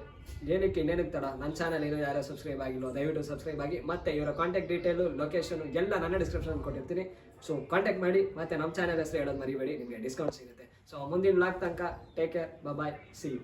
ಏನಕ್ಕೆ ಇನ್ನೇನಕ್ಕೆ ತಡ, ನನ್ನ ಚಾನಲ್ ಏನು ಯಾರು ಸಬ್ಸ್ಕ್ರೈಬ್ ಆಗಿಲ್ಲ ದಯವಿಟ್ಟು ಸಬ್ಸ್ಕ್ರೈಬ್ ಆಗಿ. ಮತ್ತೆ ಇವರ ಕಾಂಟ್ಯಾಕ್ಟ್ ಡೀಟೇಲು, ಲೊಕೇಶನ್ ಎಲ್ಲ ನನ್ನ ಡಿಸ್ಕ್ರಿಪ್ಷನ್ ಕೊಟ್ಟಿರ್ತೀನಿ. ಸೊ ಕಾಂಟ್ಯಾಕ್ಟ್ ಮಾಡಿ. ಮತ್ತೆ ನಮ್ಮ ಚಾನಲ್ ಹೆಸರು ಹೇಳೋದು ಮರಿಬೇಡಿ, ನಿಮಗೆ ಡಿಸ್ಕೌಂಟ್ ಸಿಗುತ್ತೆ. ಸೊ ಮುಂದಿನ ಲಾಗ್ ತನಕ take care, bye, see you.